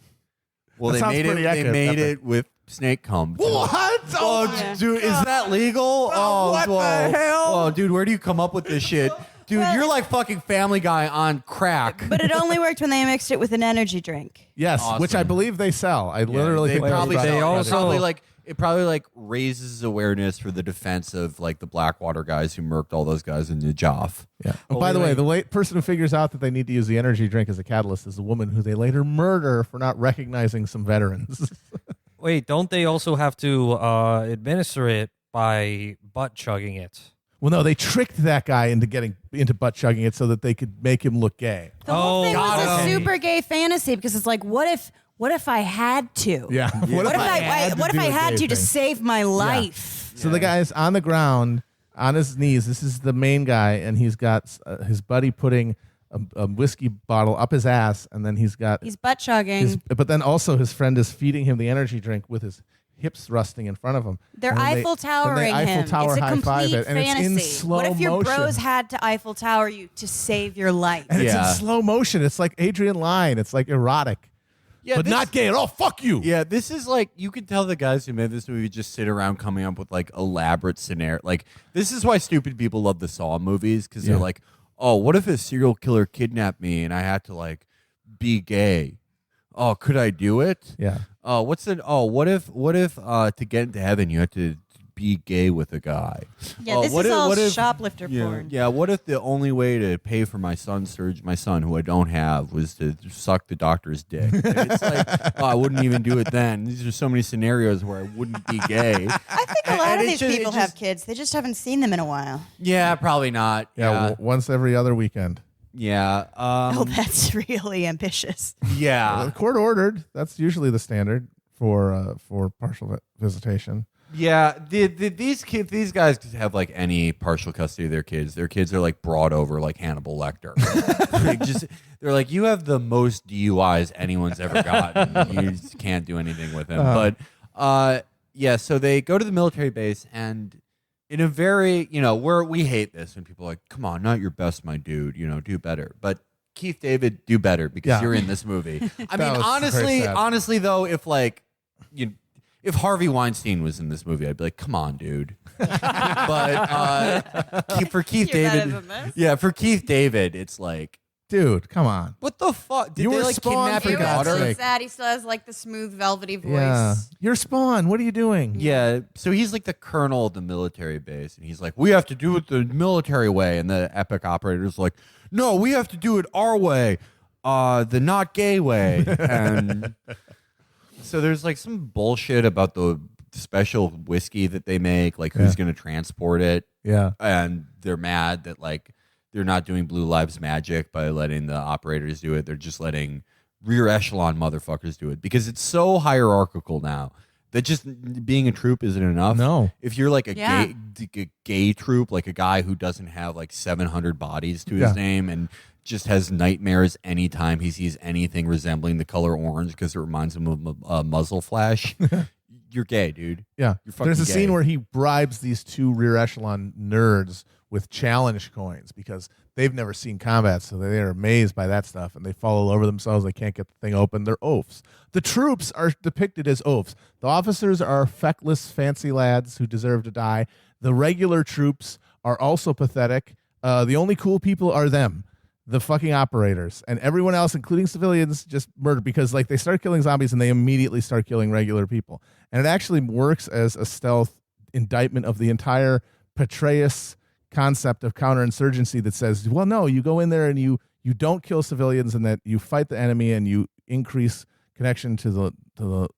Well, That they sounds made it. pretty They epic. made it with snake cum. what? Oh, dude, is that legal? Oh, what the whoa. hell? Oh, dude, where do you come up with this shit? Dude, Well- you're like fucking Family Guy on crack. But it only worked when they mixed it with an energy drink. Yes, Awesome. which I believe they sell. I literally they think that's probably right. they sell- also- it probably like raises awareness for the defense of like the Blackwater guys who murked all those guys in the Joff. Yeah. Oh, by the way, the late person who figures out that they need to use the energy drink as a catalyst is the woman who they later murder for not recognizing some veterans. Wait, don't they also have to administer it by butt chugging it? Well, no, they tricked that guy into getting into butt chugging it so that they could make him look gay. The whole thing got was a it. super gay fantasy because it's like, what if I had to? Yeah. What if I had to to save my life? So the guy's on the ground, on his knees. This is the main guy, and he's got his buddy putting a whiskey bottle up his ass, and then he's got He's butt chugging. but then also his friend is feeding him the energy drink with his hips thrusting in front of him. They're And then Eiffel then they Towering Eiffel him. Tower It's a high-five complete it, and fantasy. it's in slow What if your motion. bros had to Eiffel Tower you to save your life? And it's Yeah. in slow motion. It's like Adrian Lyne. It's like erotic, Yeah, but not gay at all. Fuck you. Yeah, this is like you could tell the guys who made this movie just sit around coming up with like elaborate scenario. Like this is why stupid people love the Saw movies because they're like, oh, what if a serial killer kidnapped me and I had to like be gay? Oh, could I do it? Yeah. Oh, what if to get into heaven you have to be gay with a guy? Yeah, Oh, this what is if- all what if- shoplifter porn. Yeah, what if the only way to pay for my son who I don't have was to suck the doctor's dick? And it's like, oh, I wouldn't even do it then. These are so many scenarios where I wouldn't be gay. I think a lot And of it these just- people it have just- kids. They just haven't seen them in a while. Yeah, probably not. Yeah. Once every other weekend. Yeah. Oh, that's really ambitious. Yeah. Court ordered. That's usually the standard for partial visitation. Yeah, these guys have like any partial custody of their kids. Their kids are like brought over like Hannibal Lecter. They're like, you have the most DUIs anyone's ever gotten. You just can't do anything with him. But yeah, so they go to the military base, and in a very, we hate this when people are like, come on, not your best, my dude, do better. But Keith David, do better because you're in this movie. I mean, honestly though, if like if Harvey Weinstein was in this movie, I'd be like, come on, dude. But for Keith David, it's like, dude, come on. what the fuck? Did You they were like spawned kidnap for your God's daughter? sake. Sad. He still has like the smooth, velvety voice. Yeah. You're Spawn. What are you doing? Yeah, so he's like the colonel of the military base, and he's like, we have to do it the military way. And the epic operator's like, no, we have to do it our way, the not gay way. And so there's like some bullshit about the special whiskey that they make, like who's going to transport it. Yeah. And they're mad that like they're not doing Blue Lives Magic by letting the operators do it. They're just letting rear echelon motherfuckers do it because it's so hierarchical now that just being a troop isn't enough. No. If you're like a gay troop, like a guy who doesn't have like 700 bodies to his name and just has nightmares anytime he sees anything resembling the color orange because it reminds him of a muzzle flash, you're gay, dude. Yeah. You're fucking There's a gay. scene where he bribes these two rear echelon nerds with challenge coins because they've never seen combat, so they're amazed by that stuff, and they fall all over themselves. They can't get the thing open. They're oafs. The troops are depicted as oafs. The officers are feckless, fancy lads who deserve to die. The regular troops are also pathetic. The only cool people are them, the fucking operators, and everyone else, including civilians, just murder because like they start killing zombies and they immediately start killing regular people. And it actually works as a stealth indictment of the entire Petraeus concept of counterinsurgency that says, well, no, you go in there and you don't kill civilians and that you fight the enemy and you increase connection to the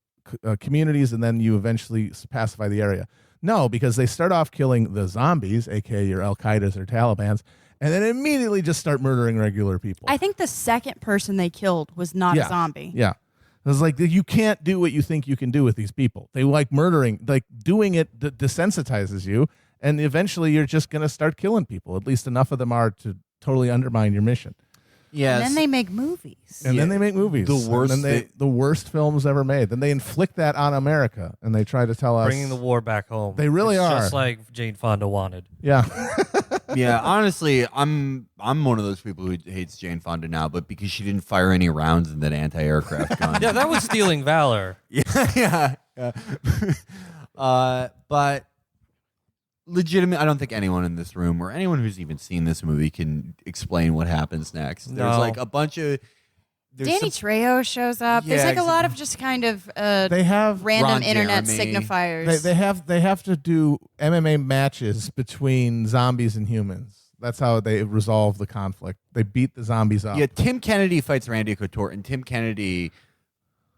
communities and then you eventually pacify the area. No, because they start off killing the zombies, aka your Al-Qaedas or Talibans, and then immediately just start murdering regular people. I think the second person they killed was not a zombie. Yeah. It was like, you can't do what you think you can do with these people. They like murdering, like doing it desensitizes you, and eventually you're just going to start killing people. At least enough of them are to totally undermine your mission. Yes. And then they make movies. And then they make movies. The worst And then the worst films ever made. Then they inflict that on America, and they try to tell us. Bringing the war back home. They really are. Just like Jane Fonda wanted. Yeah. Yeah, honestly, I'm one of those people who hates Jane Fonda now, but because she didn't fire any rounds in that anti-aircraft gun. Yeah, that was stealing valor. yeah. But legitimate, I don't think anyone in this room or anyone who's even seen this movie can explain what happens next. There's No. like a bunch of Danny Trejo shows up. Yeah, There's like a lot of just kind of They have random Ron internet Jeremy. signifiers. they have to do MMA matches between zombies and humans. That's how they resolve the conflict. They beat the zombies up. Yeah, Tim Kennedy fights Randy Couture, and Tim Kennedy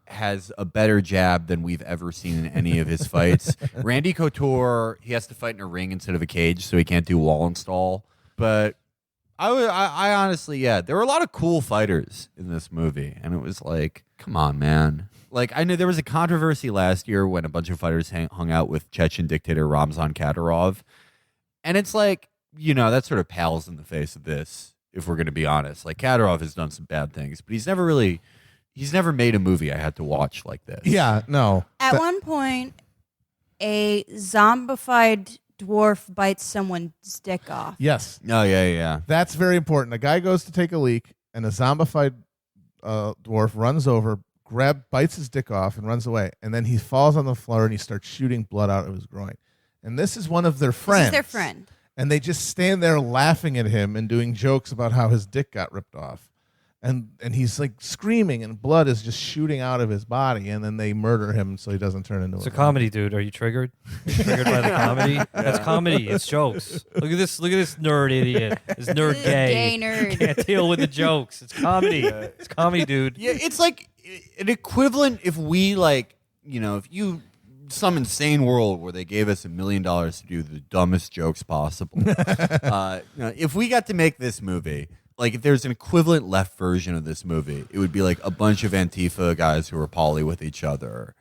has a better jab than we've ever seen in any of his fights. Randy Couture, he has to fight in a ring instead of a cage, so he can't do wall install. But I honestly, there were a lot of cool fighters in this movie, and it was like, come on, man. Like, I know there was a controversy last year when a bunch of fighters hung out with Chechen dictator Ramzan Kadyrov, and it's like, that sort of pales in the face of this, if we're going to be honest. Like, Kadyrov has done some bad things, but he's never made a movie I had to watch like this. Yeah, no. At one point, a zombified dwarf bites someone's dick off. Yes. Oh, yeah. That's very important. A guy goes to take a leak, and a zombified dwarf runs over, bites his dick off, and runs away. And then he falls on the floor, and he starts shooting blood out of his groin. And this is one of their friends. This is their friend. And they just stand there laughing at him and doing jokes about how his dick got ripped off. And he's like screaming, and blood is just shooting out of his body, and then they murder him so he doesn't turn into It's a comedy, dude. Are you triggered? Triggered by the comedy? That's comedy. It's jokes. Look at this nerd idiot. This nerd This gay. gay nerd. Can't deal with the jokes. It's comedy. It's comedy, dude. Yeah, it's like an equivalent if we some insane world where they gave us $1 million to do the dumbest jokes possible. If we got to make this movie, like if there's an equivalent left version of this movie, it would be like a bunch of Antifa guys who are poly with each other,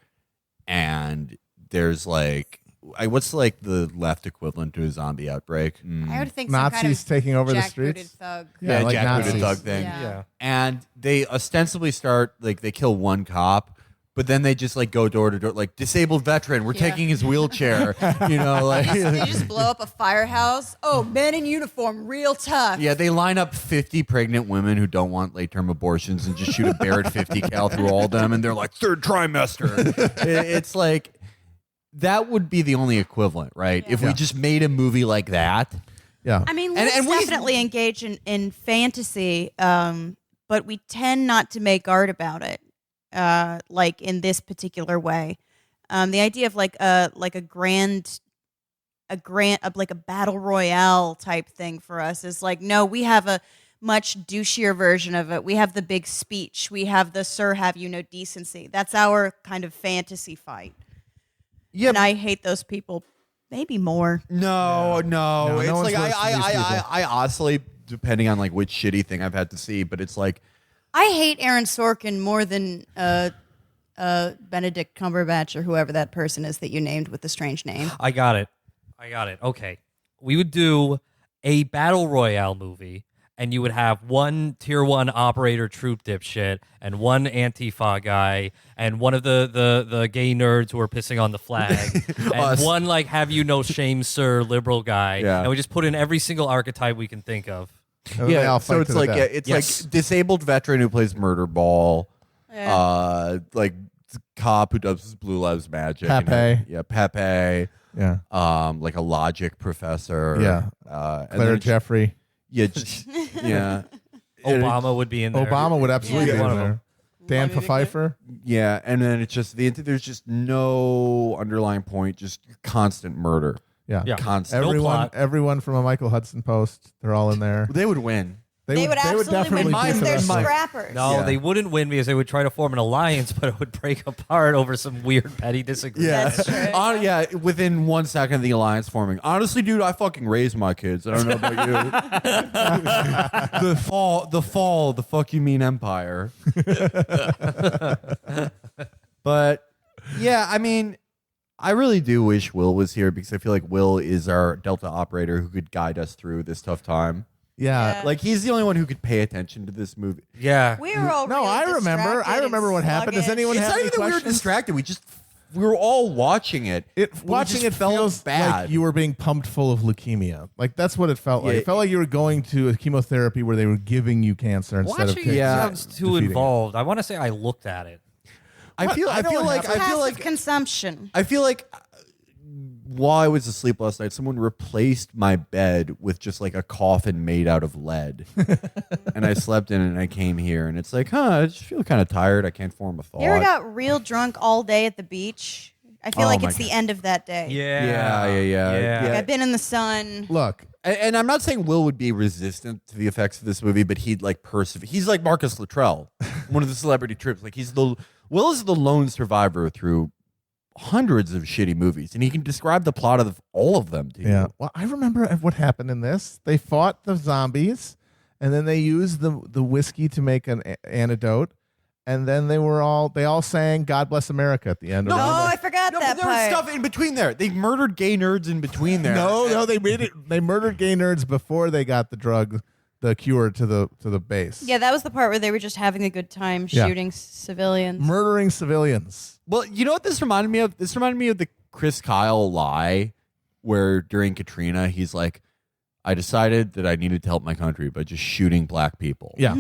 and there's like what's like the left equivalent to a zombie outbreak? I would think some Nazis kind of taking over the jackbooted streets. thug. Yeah, like jackbooted Nazis. thug thing. Yeah. And they ostensibly start like they kill one cop, but then they just like go door to door, like disabled veteran. We're taking his wheelchair. Like They just blow up a firehouse. Oh, men in uniform, real tough. yeah, they line up 50 pregnant women who don't want late term abortions and just shoot a Barrett 50 cal through all of them, and they're like third trimester. It's like that would be the only equivalent, right? If we just made a movie like that. Yeah. I mean, And- let's and we- definitely engage in fantasy, but we tend not to make art about it, like in this particular way. The idea of like a battle royale type thing for us is like, no, we have a much douchier version of it. We have the big speech. We have the "Sir, have you no decency?" That's our kind of fantasy fight. Yeah, And I hate those people maybe more. no, No it's one's like worse than these people. I oscillate depending on like which shitty thing I've had to see, but it's like I hate Aaron Sorkin more than Benedict Cumberbatch or whoever that person is that you named with the strange name. I got it. Okay. We would do a battle royale movie, and you would have one tier 1 operator troop dipshit and one Antifa guy and one of the gay nerds who are pissing on the flag and Us. one like have you no shame sir liberal guy. Yeah. And we just put in every single archetype we can think of. And they all so fight it's to the like death. it's Yes. like disabled veteran who plays murder ball, like cop who does blue lives magic, Pepe. Pepe, yeah. like a logic professor, Yeah. and Claire then Jeffrey. yeah, Obama would be in there. Obama would absolutely Yeah. be One in of there. Dan Pfeiffer. yeah, and then it's just there's just no underlying point, just constant murder, Yeah. Yeah. constant. No plot. Everyone from a Michael Hudson post, they're all in there. They would win. They would absolutely definitely win be because for they're the wrestling. scrappers. No, Yeah. they wouldn't win because they would try to form an alliance, but it would break apart over some weird petty disagreement. That's true. Yeah, within 1 second of the alliance forming. Honestly, dude, I fucking raised my kids. I don't know about you. the fall, the fuck you mean empire. But yeah, I mean, I really do wish Will was here because I feel like Will is our Delta operator who could guide us through this tough time. Yeah. Like he's the only one who could pay attention to this movie. Yeah. We were all No, really I remember. distracted I remember and what happened. Does sluggish. anyone It's have not any even that we were questions? distracted. We were all watching it. but we Watching just it felt feels bad. like you were being pumped full of leukemia. Like that's what it felt like. Yeah. It felt like you were going to a chemotherapy where they were giving you cancer instead of Watching taking- it Yeah. sounds too defeating it. involved. I want to say I looked at it. I feel I know what happened. Passive consumption. I feel like while I was asleep last night, someone replaced my bed with just like a coffin made out of lead. And I slept in it and I came here and it's like, I just feel kind of tired. I can't form a thought. You ever got real drunk all day at the beach? I feel Oh like my it's the God. end of that day. Yeah. Like, I've been in the sun. Look, And I'm not saying Will would be resistant to the effects of this movie, but he'd like persevere. He's like Marcus Luttrell, one of the celebrity trips. Like Will is the lone survivor through hundreds of shitty movies, and he can describe the plot of all of them to you. yeah. Well, I remember what happened in this. They fought the zombies, and then they used the whiskey to make an antidote, and then they all sang "God Bless America" at the end. Oh, of I forgot No, that but there was part. stuff in between there. They murdered gay nerds in between there. No, they made it. They murdered gay nerds before they got the drug, the cure to the base. Yeah, that was the part where they were just having a good time Yeah. shooting civilians. Murdering civilians. Well, you know what this reminded me of? This reminded me of the Chris Kyle lie, where during Katrina he's like, "I decided that I needed to help my country by just shooting black people." Yeah.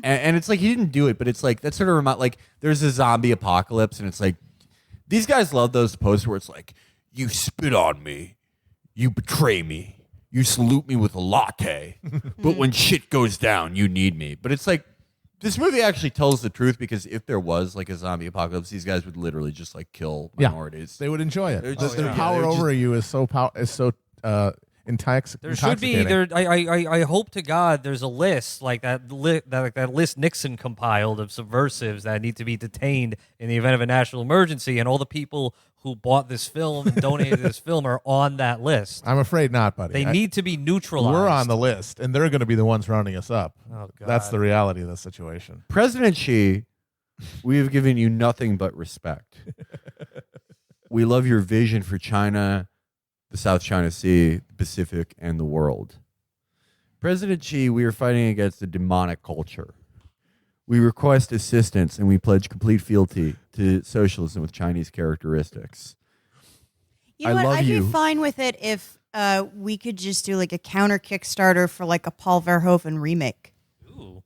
and it's like he didn't do it, but it's like that sort of like there's a zombie apocalypse, and it's like these guys love those posts where it's like, "You spit on me, you betray me, you salute me with a latte, but when shit goes down, you need me." But it's like this movie actually tells the truth because if there was like a zombie apocalypse, these guys would literally just like kill Yeah. minorities. They would enjoy it. They're just- Their yeah, power they're just- over you is so There should be intoxicating. I hope to God there's a list like that list Nixon compiled of subversives that need to be detained in the event of a national emergency, and all the people who bought this film and donated this film are on that list. I'm afraid not, buddy. They need to be neutralized. We're on the list, and they're going to be the ones rounding us up. Oh, God. That's the reality of the situation. President Xi, we have given you nothing but respect. We love your vision for China, the South China Sea, the Pacific, and the world. President Xi, we are fighting against a demonic culture. We request assistance and we pledge complete fealty to socialism with Chinese characteristics. You know I what? love I'd you. be fine with it if we could just do like a counter Kickstarter for like a Paul Verhoeven remake. Ooh.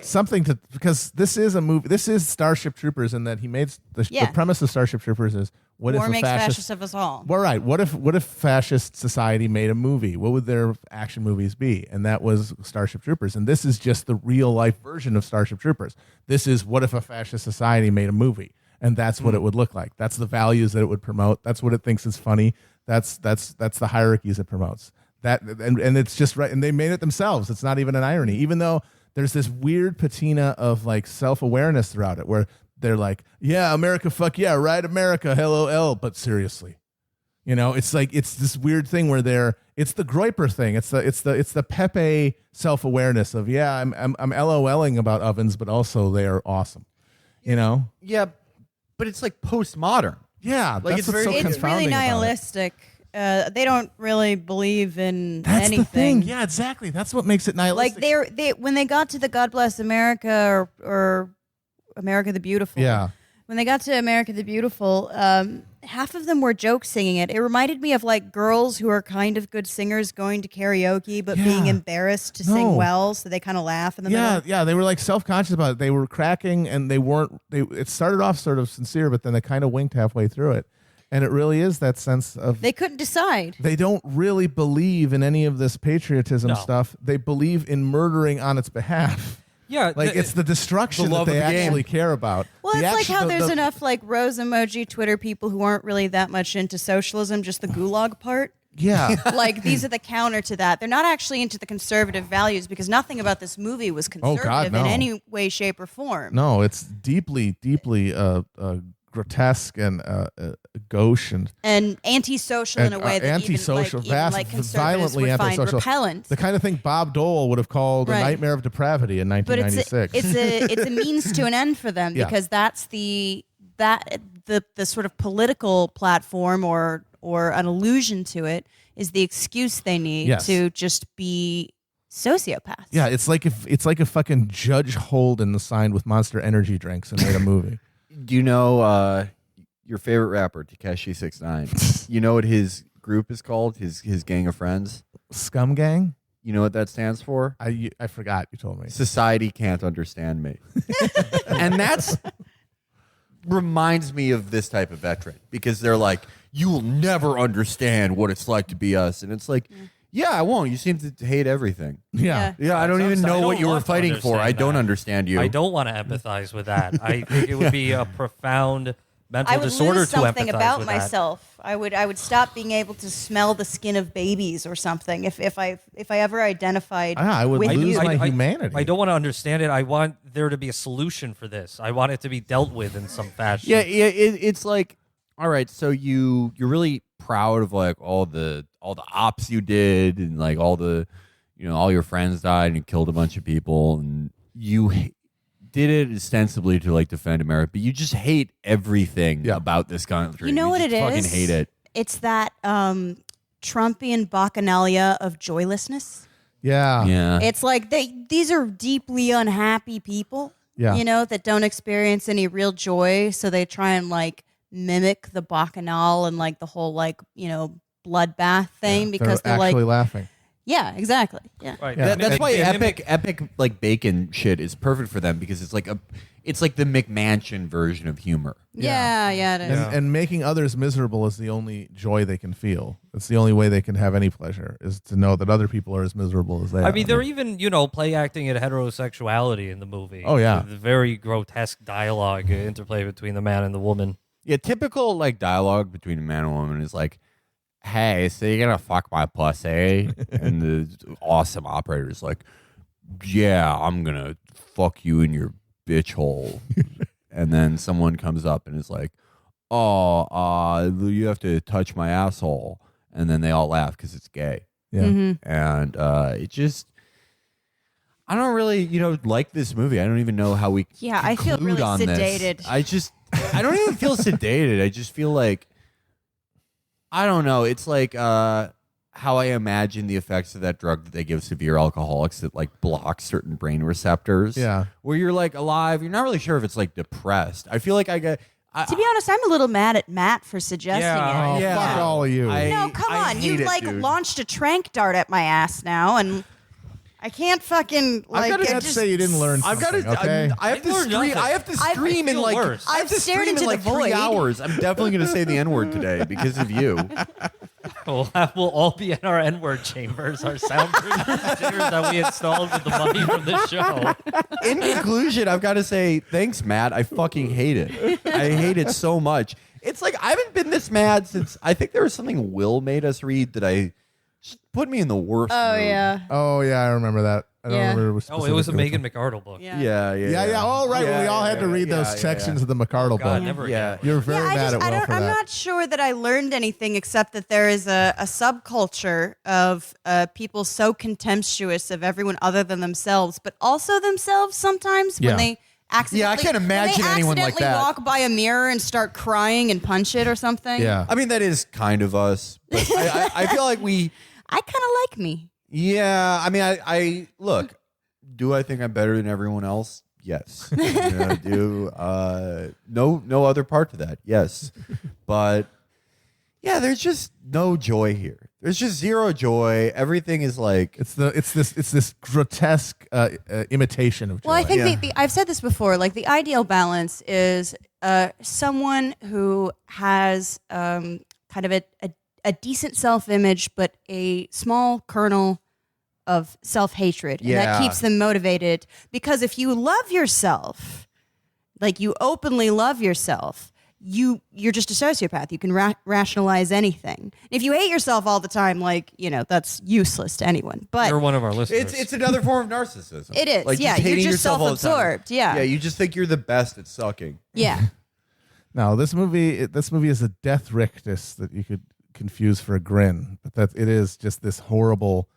Something to, because this is a movie. This is Starship Troopers, in that he made the premise of Starship Troopers is what War if a makes fascist fascists of us all. Well, right. What if fascist society made a movie? What would their action movies be? And that was Starship Troopers. And this is just the real life version of Starship Troopers. This is what if a fascist society made a movie? And that's what it would look like. That's the values that it would promote. That's what it thinks is funny. That's the hierarchies it promotes. That and it's just right. And they made it themselves. It's not even an irony, even though there's this weird patina of like self-awareness throughout it, where they're like, yeah, America, fuck yeah, right, America, LOL, but seriously. You know, it's like, it's this weird thing where it's the Groiper thing. It's the Pepe self-awareness of, yeah, I'm LOLing about ovens, but also they are awesome. You know? Yeah, but it's like postmodern. Yeah, Like, that's it's what's so very- It's really confounding about it. nihilistic. They don't really believe in That's anything. the thing. Yeah, exactly. That's what makes it Like nihilistic. they when they got to the God Bless America or America the Beautiful. Yeah. When they got to America the Beautiful, half of them were joke singing it. It reminded me of like girls who are kind of good singers going to karaoke but being Yeah. embarrassed to No. sing well, so they kind of laugh in the middle. Yeah, they were like self-conscious about it. They were cracking, and they weren't. It started off sort of sincere, but then they kind of winked halfway through it, and it really is that sense of They couldn't decide. they don't really believe in any of this patriotism No. stuff. They believe in murdering on its behalf. Yeah, Like it's the destruction The that love they of the game. actually care about. Well, The it's like action- how the- there's the- enough like rose emoji Twitter people who aren't really that much into socialism, just the gulag part. Yeah. Like these are the counter to that. They're not actually into the conservative values because nothing about this movie was conservative no. in any way, shape, or form. No, it's deeply, deeply grotesque and gauche And antisocial in a way that antisocial, even like conservatives violently would find antisocial. repellent. The kind of thing Bob Dole would have called Right. a nightmare of depravity in But 1996. it's a means to an end for them Yeah. because that's the sort of political platform or an allusion to it is the excuse they need Yes. to just be sociopaths. Yeah, it's like if fucking Judge Holden signed with Monster Energy drinks and made a movie. Do you know your favorite rapper, Tekashi 6ix9ine? You know what his group is called? His gang of friends? Scum Gang? You know what that stands for? I forgot. You told me. Society can't understand me. And that's reminds me of this type of veteran because they're like, you will never understand what it's like to be us. And it's like, yeah, I won't. You seem to hate everything. Yeah. Yeah, I don't even know what you were fighting for. I don't understand you. I don't want to empathize with that. I think it would be a profound mental I would disorder lose to empathize something about with myself. I would stop being able to smell the skin of babies or something if I ever identified I would with lose you. my humanity. I don't want to understand it. I want there to be a solution for this. I want it to be dealt with in some fashion. Yeah, it's like, all right, so you're really proud of like all the ops you did and like all your friends died and you killed a bunch of people and you did it ostensibly to like defend America, but you just hate everything about this country. You know what just it is? Fucking hate it. It's that Trumpian bacchanalia of joylessness. Yeah. Yeah. It's like these are deeply unhappy people, Yeah. you know, that don't experience any real joy. So they try and like mimic the bacchanal and like the whole like, you know, bloodbath thing because they're actually like, laughing. yeah, exactly. Yeah. Right. Yeah. That's why They mimic- epic like bacon shit is perfect for them because it's like the McMansion version of humor. Yeah, it is. And making others miserable is the only joy they can feel. It's the only way they can have any pleasure is to know that other people are as miserable as they are. I mean, they're even, play acting at heterosexuality in the movie. Oh, yeah. The very grotesque dialogue interplay between the man and the woman. Yeah, typical like dialogue between a man and a woman is like, "Hey, so you're gonna fuck my pussy?" And the awesome operator is like, "Yeah, I'm gonna fuck you in your bitch hole." And then someone comes up and is like, "Oh, you have to touch my asshole." And then they all laugh because it's gay. Yeah. Mm-hmm. And it just, I don't really, like this movie. I don't even know how we Yeah, I feel conclude really on this. sedated. I don't even feel sedated. I just feel like I don't know. It's like how I imagine the effects of that drug that they give severe alcoholics that like blocks certain brain receptors. Yeah. Where you're like alive, you're not really sure if it's like depressed. I feel like I get. To be honest, I'm a little mad at Matt for suggesting Yeah. it. Oh, fuck all of you. No, come on. You launched a trank dart at my ass now, and I can't fucking like. Let's say you didn't learn I've something, got to. okay? I have to learned scream. nothing. I have to scream in feel like. worse. I have I've to stared scream into in the like 3 void. hours. I'm definitely going to say the N-word today because of you. We'll all be in our N-word chambers, our soundproof chambers that we installed with the money from the show. In conclusion, I've got to say thanks, Matt. I fucking hate it. I hate it so much. It's like I haven't been this mad since I think there was something Will made us read that I put me in the worst. Oh mood. yeah. Oh, yeah, I remember that. I don't Yeah. remember. Oh, it was a specifically Megan which McArdle book. Yeah. Yeah. Yeah. Oh, right. Yeah, we all had to yeah, read yeah, those yeah, sections yeah. of the McArdle God, book. never Yeah. again. You're very mad at Will for I'm that. not sure that I learned anything except that there is a subculture of people so contemptuous of everyone other than themselves, but also themselves sometimes Yeah. when they accidentally. Yeah, I can't imagine when they anyone like accidentally that. walk by a mirror and start crying and punch it or something. Yeah. I mean, that is kind of us. But I feel like we. I kind of like me. Yeah. I mean, I look. Do I think I'm better than everyone else? Yes. No other part to that. Yes. But yeah, there's just no joy here. There's just zero joy. Everything is like It's this grotesque imitation of joy. Well, I think Yeah. I've said this before. Like the ideal balance is someone who has kind of a decent self-image, but a small kernel of self-hatred, and that Yeah. keeps them motivated. Because if you love yourself, like you openly love yourself, you're just a sociopath. You can rationalize anything. If you hate yourself all the time, like that's useless to anyone. But You're one of our listeners. it's another form of narcissism. It is, Like yeah, just you're hating just yourself all the time. self-absorbed, yeah. Yeah, you just think you're the best at sucking. yeah, No, this movie is a death rictus that you could confuse for a grin, but that it is just this horrible,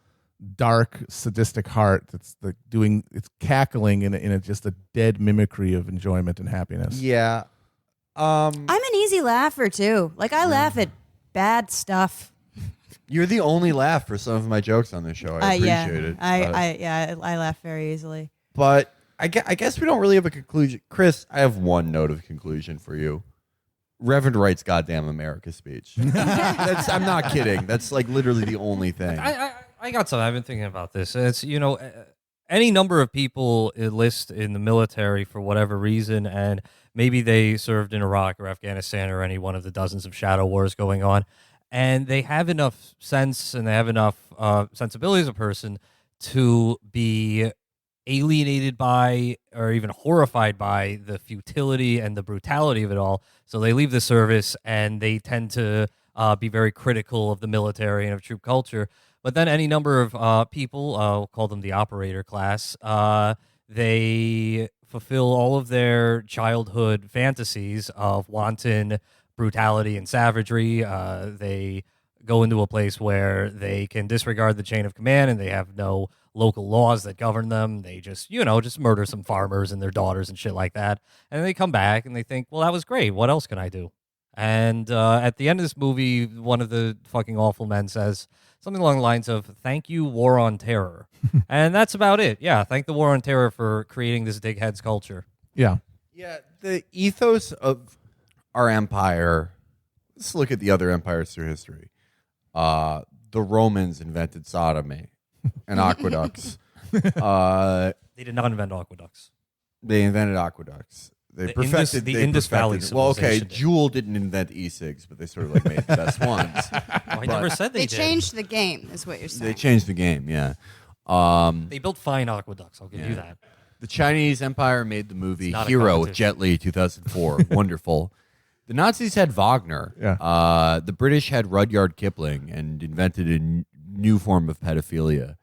dark, sadistic heart that's it's cackling in a just a dead mimicry of enjoyment and happiness. Yeah. I'm an easy laugher too. Like I laugh at bad stuff. You're the only laugh for some of my jokes on this show. I appreciate it. I laugh very easily. But I guess we don't really have a conclusion. Chris, I have one note of conclusion for you. Reverend Wright's goddamn America speech. I'm not kidding. That's like literally the only thing. I got something. I've been thinking about this. It's, any number of people enlist in the military for whatever reason, and maybe they served in Iraq or Afghanistan or any one of the dozens of shadow wars going on, and they have enough sense and they have enough sensibility as a person to be alienated by or even horrified by the futility and the brutality of it all. So they leave the service and they tend to be very critical of the military and of troop culture. But then any number of people, we'll call them the operator class, they fulfill all of their childhood fantasies of wanton brutality and savagery. They go into a place where they can disregard the chain of command and they have no local laws that govern them. They just murder some farmers and their daughters and shit like that. And they come back and they think, well, that was great. What else can I do? And at the end of this movie, one of the fucking awful men says something along the lines of, thank you, War on Terror. And that's about it. Yeah, thank the War on Terror for creating this digheads culture. Yeah. Yeah, the ethos of our empire, let's look at the other empires through history. The Romans invented sodomy and aqueducts. They did not invent aqueducts. They invented aqueducts. They The perfected the they Indus Valley perfected- Well, okay, civilization did. Juul didn't invent e-cigs, but they sort of like made the best ones. I never said They did. changed the game, is what you're They saying. changed the game, yeah. They built fine aqueducts. I'll give you that. The Chinese Empire made the movie It's not a Hero with competition. Jet Li, 2004. Wonderful. The Nazis had Wagner. Yeah. The British had Rudyard Kipling and invented a new form of pedophilia.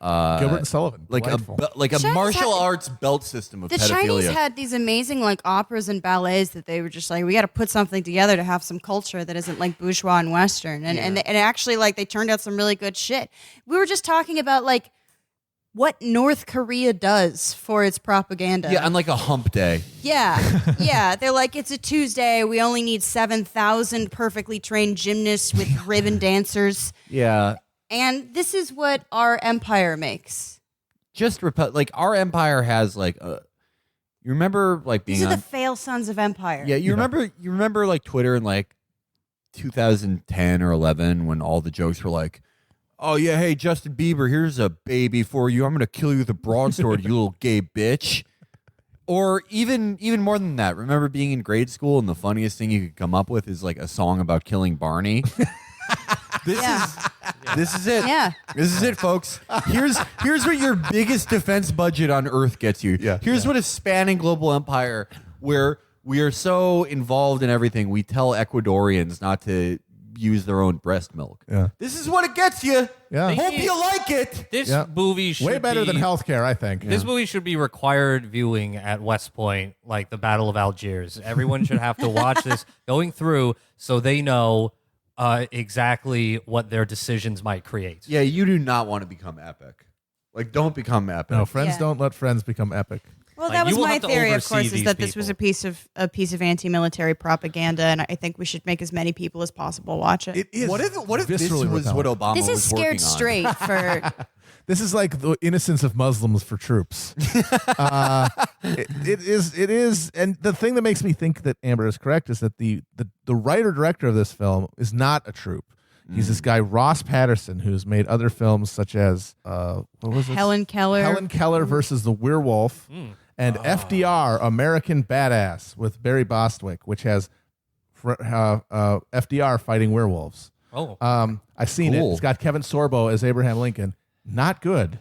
Gilbert and Sullivan. Like Delightful. a Chinese martial had- arts belt system of The pedophilia. Chinese had these amazing like operas and ballets that they were just like, we got to put something together to have some culture that isn't like bourgeois and Western, and actually like they turned out some really good shit. We were just talking about like what North Korea does for its propaganda. Yeah, on like a hump day. Yeah, yeah. They're like, it's a Tuesday. We only need 7,000 perfectly trained gymnasts with ribbon dancers. Yeah. And this is what our empire makes. Just like our empire has like you remember like being These are on the fail sons of empire. Yeah, you remember like Twitter in like 2010 or 11 when all the jokes were like, "Oh yeah, hey Justin Bieber, here's a baby for you. I'm gonna kill you with a broadsword, you little gay bitch." Or even more than that. Remember being in grade school and the funniest thing you could come up with is like a song about killing Barney. This is it. Yeah. This is it, folks. Here's what your biggest defense budget on Earth gets you. Yeah. Here's what a spanning global empire where we are so involved in everything, we tell Ecuadorians not to use their own breast milk. Yeah. This is what it gets you. Yeah. Hope you like it. This Yeah. movie should Way better than healthcare, I think. This movie should be required viewing at West Point, like the Battle of Algiers. Everyone should have to watch this going through so they know exactly what their decisions might create. Yeah, you do not want to become epic. Like, don't become epic. No, friends Yeah. don't let friends become epic. Well, Like, that was you will my have to theory, of oversee course, is these that this was a people. piece of anti-military propaganda, and I think we should make as many people as possible watch it. It is. What if this viscerally was what repellent. Obama This was is working scared on? straight for. This is like the innocence of Muslims for troops. It is, and the thing that makes me think that Amber is correct is that the writer director of this film is not a troop. He's this guy Ross Patterson, who's made other films such as what was it? Helen Keller. Helen Keller versus the Werewolf, and FDR, American Badass, with Barry Bostwick, which has FDR fighting werewolves. Oh, I've seen it. Cool. It's got Kevin Sorbo as Abraham Lincoln. Not good.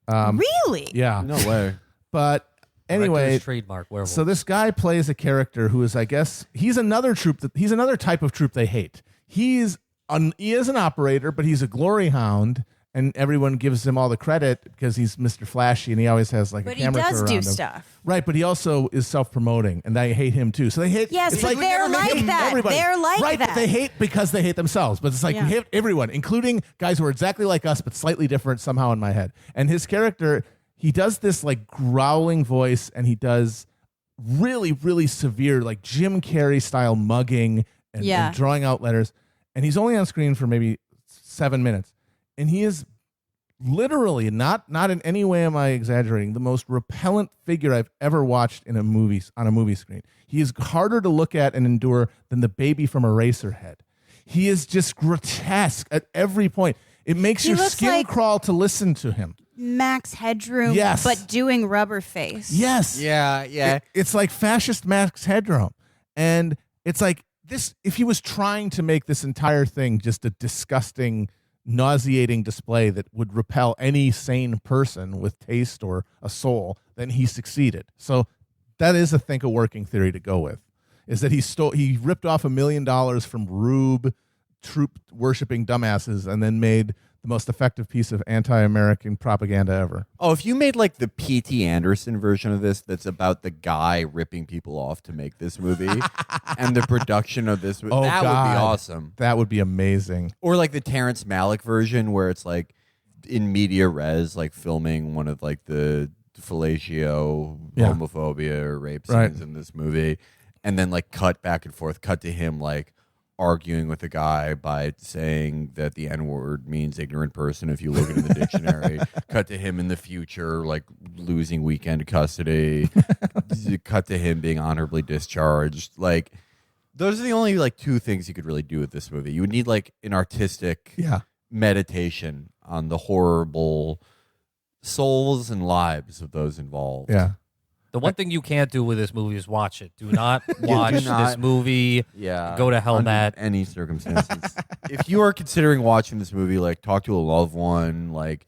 Really? Yeah. No way. But anyway, Director's trademark werewolf. so this guy plays a character who is, I guess, he's another type of troop they hate. He is an operator, but he's a glory hound, and everyone gives him all the credit because he's Mr. Flashy and he always has like But a he camera crew does around do him. stuff. Right, but he also is self-promoting, and they hate him too. So they hate. Yes, it's but like they're like hate that. everybody. They're like right, that. But they hate because they hate themselves. But it's like Yeah. we hate everyone, including guys who are exactly like us but slightly different somehow in my head. And his character, he does this like growling voice, and he does really, really severe, like Jim Carrey style mugging and drawing out letters. And he's only on screen for maybe 7 minutes, and he is literally not in any way am I exaggerating, the most repellent figure I've ever watched in a movie on a movie screen. He is harder to look at and endure than the baby from Eraserhead. He is just grotesque at every point. It makes He your looks skin like- crawl to listen to him. Max Headroom, Yes. but doing rubber face. Yes. Yeah. It's like fascist Max Headroom. And it's like this, if he was trying to make this entire thing just a disgusting, nauseating display that would repel any sane person with taste or a soul, then he succeeded. So that is, I think, a working theory to go with, is that he ripped off $1 million from Rube troop worshipping dumbasses and then made the most effective piece of anti-American propaganda ever. Oh, if you made like the P.T. Anderson version of this that's about the guy ripping people off to make this movie and the production of this movie, that would be awesome. That would be amazing. Or like the Terrence Malick version where it's like in media res, like filming one of like the fellatio, homophobia, or rape scenes in this movie, and then like cut back and forth, cut to him like arguing with a guy by saying that the N-word means ignorant person if you look it in the dictionary. Cut to him in the future, like losing weekend custody. Cut to him being honorably discharged. Like, those are the only like two things you could really do with this movie. You would need like an artistic meditation on the horrible souls and lives of those involved. Yeah. the one thing you can't do with this movie is watch it. Do not watch not. this movie. Yeah. Go to hell, under Matt. any circumstances. If you are considering watching this movie, like talk to a loved one, like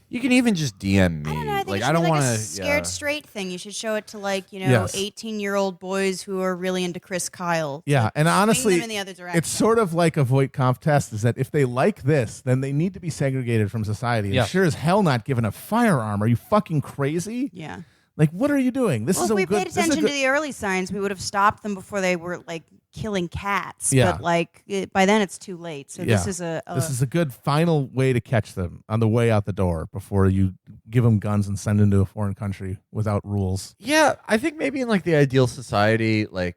you can even just DM me. I don't know. I think like it I should don't be like want a to. scared straight thing. You should show it to like Yes. 18-year-old boys who are really into Chris Kyle. Yeah, and honestly, them in the other direction. it's sort of like a Voight-Kampff test, is that if they like this, then they need to be segregated from society. And Yeah. sure as hell not given a firearm. Are you fucking crazy? Yeah. Like, what are you doing? This Well, is if a we good. paid this is a attention good- to the early signs, we would have stopped them before they were like killing cats. Yeah. But like by then it's too late. So Yeah. this is This is a good final way to catch them on the way out the door before you give them guns and send them to a foreign country without rules. Yeah, I think maybe in like the ideal society, like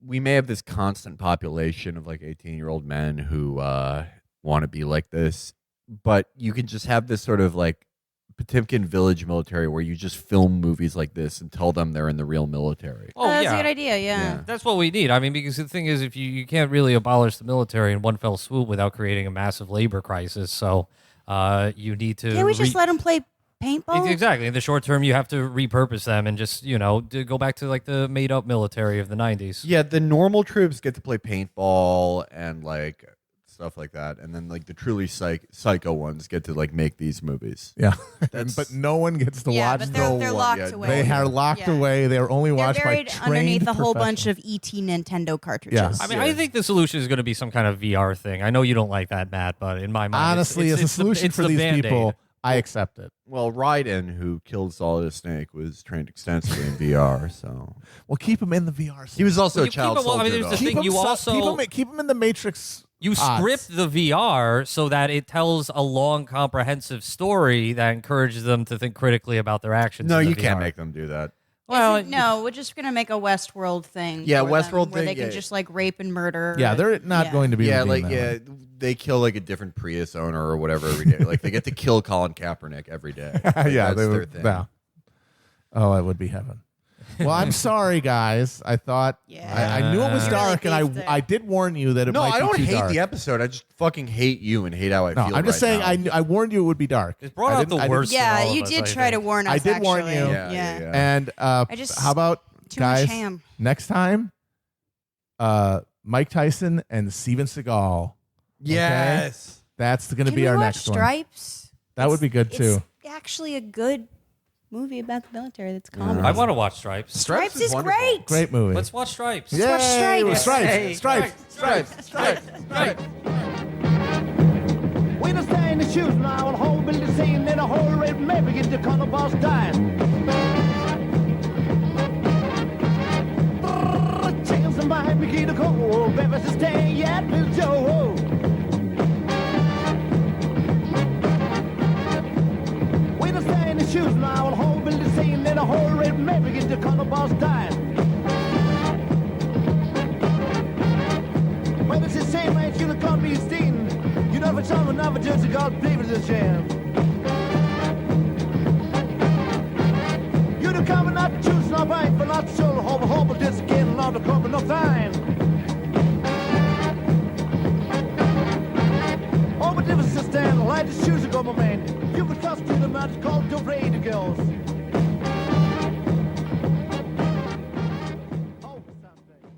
we may have this constant population of like 18-year-old men who want to be like this, but you can just have this sort of like Potemkin village military where you just film movies like this and tell them they're in the real military. Oh, that's yeah. a good idea. Yeah. Yeah. That's what we need. I mean, because the thing is, if you can't really abolish the military in one fell swoop without creating a massive labor crisis, so you need to. Can't we just let them play paintball? Exactly. In the short term, you have to repurpose them and just to go back to like the made up military of the 90s. Yeah, the normal troops get to play paintball and like stuff like that, and then like the truly psycho ones get to like make these movies. Yeah, That's- but no one gets to Yeah, watch. but them. they're one, locked yeah, away. They are locked Yeah. away. They are only They're watched by buried trained underneath a whole bunch professionals. of ET Nintendo cartridges. Yeah. I mean, I think the solution is going to be some kind of VR thing. I know you don't like that, Matt, but in my mind, Honestly, it's as a solution it's for the these Band-Aid. people, I accept it. Well, Raiden, who killed Solid Snake, was trained extensively in VR. So Well, keep them in the VR. he was also Well, a you child keep it- well, I mean, soldier. there's the though. thing, you also- keep them in the Matrix. You pods. script the VR so that it tells a long, comprehensive story that encourages them to think critically about their actions. No, in the you can't VR. make them do that. Well, No, we're just gonna make a Westworld thing. Yeah, for them, Westworld where thing, they can yeah. just like rape and murder. Yeah, they're not Yeah. going to be. Yeah, redeemed like that way. they kill like a different Prius owner or whatever every day. Like they get to kill Colin Kaepernick every day. Like, yeah, that's they their would. thing. Yeah. Oh, it would be heaven. Well, I'm sorry, guys. I thought Yeah. I knew it was You dark, really and beefed it. I did warn you that it No, might I be don't too hate dark. the episode. I just fucking hate you and hate how I No, feel. I'm just right saying. now. I warned you it would be dark. It brought I out didn't- the I didn't- worst. in Yeah, all you of us, did I try to think. warn us. I did warn actually. you. Yeah. And I just- how about Too much guys? ham. Next time, Mike Tyson and Steven Seagal. Yes. That's going to Can be we our watch next one. Stripes? That would be good too. It's actually a good movie about the military. That's common. I want to watch Stripes. Stripes is wonderful. great. Great movie. Let's watch Stripes. Yay, watch Stripes. Hey, Stripes. We just stay in the shoes now and whole building scene in a whole red maybe get the color boss dying. Chance and behind me get a cold, baby to stay yet with Joe. We just stay in the shoes now and whole building scene in a whole red maybe get the color boss dying. Well, it's the same age you can't be seen. You never tell me never just a God play with the jam. You the cover not choose no right, but not sure hope this again, not the cover no time. Oh, but if it's just stand, light the shoes go, my man. You can trust me, the man's called the radio girls.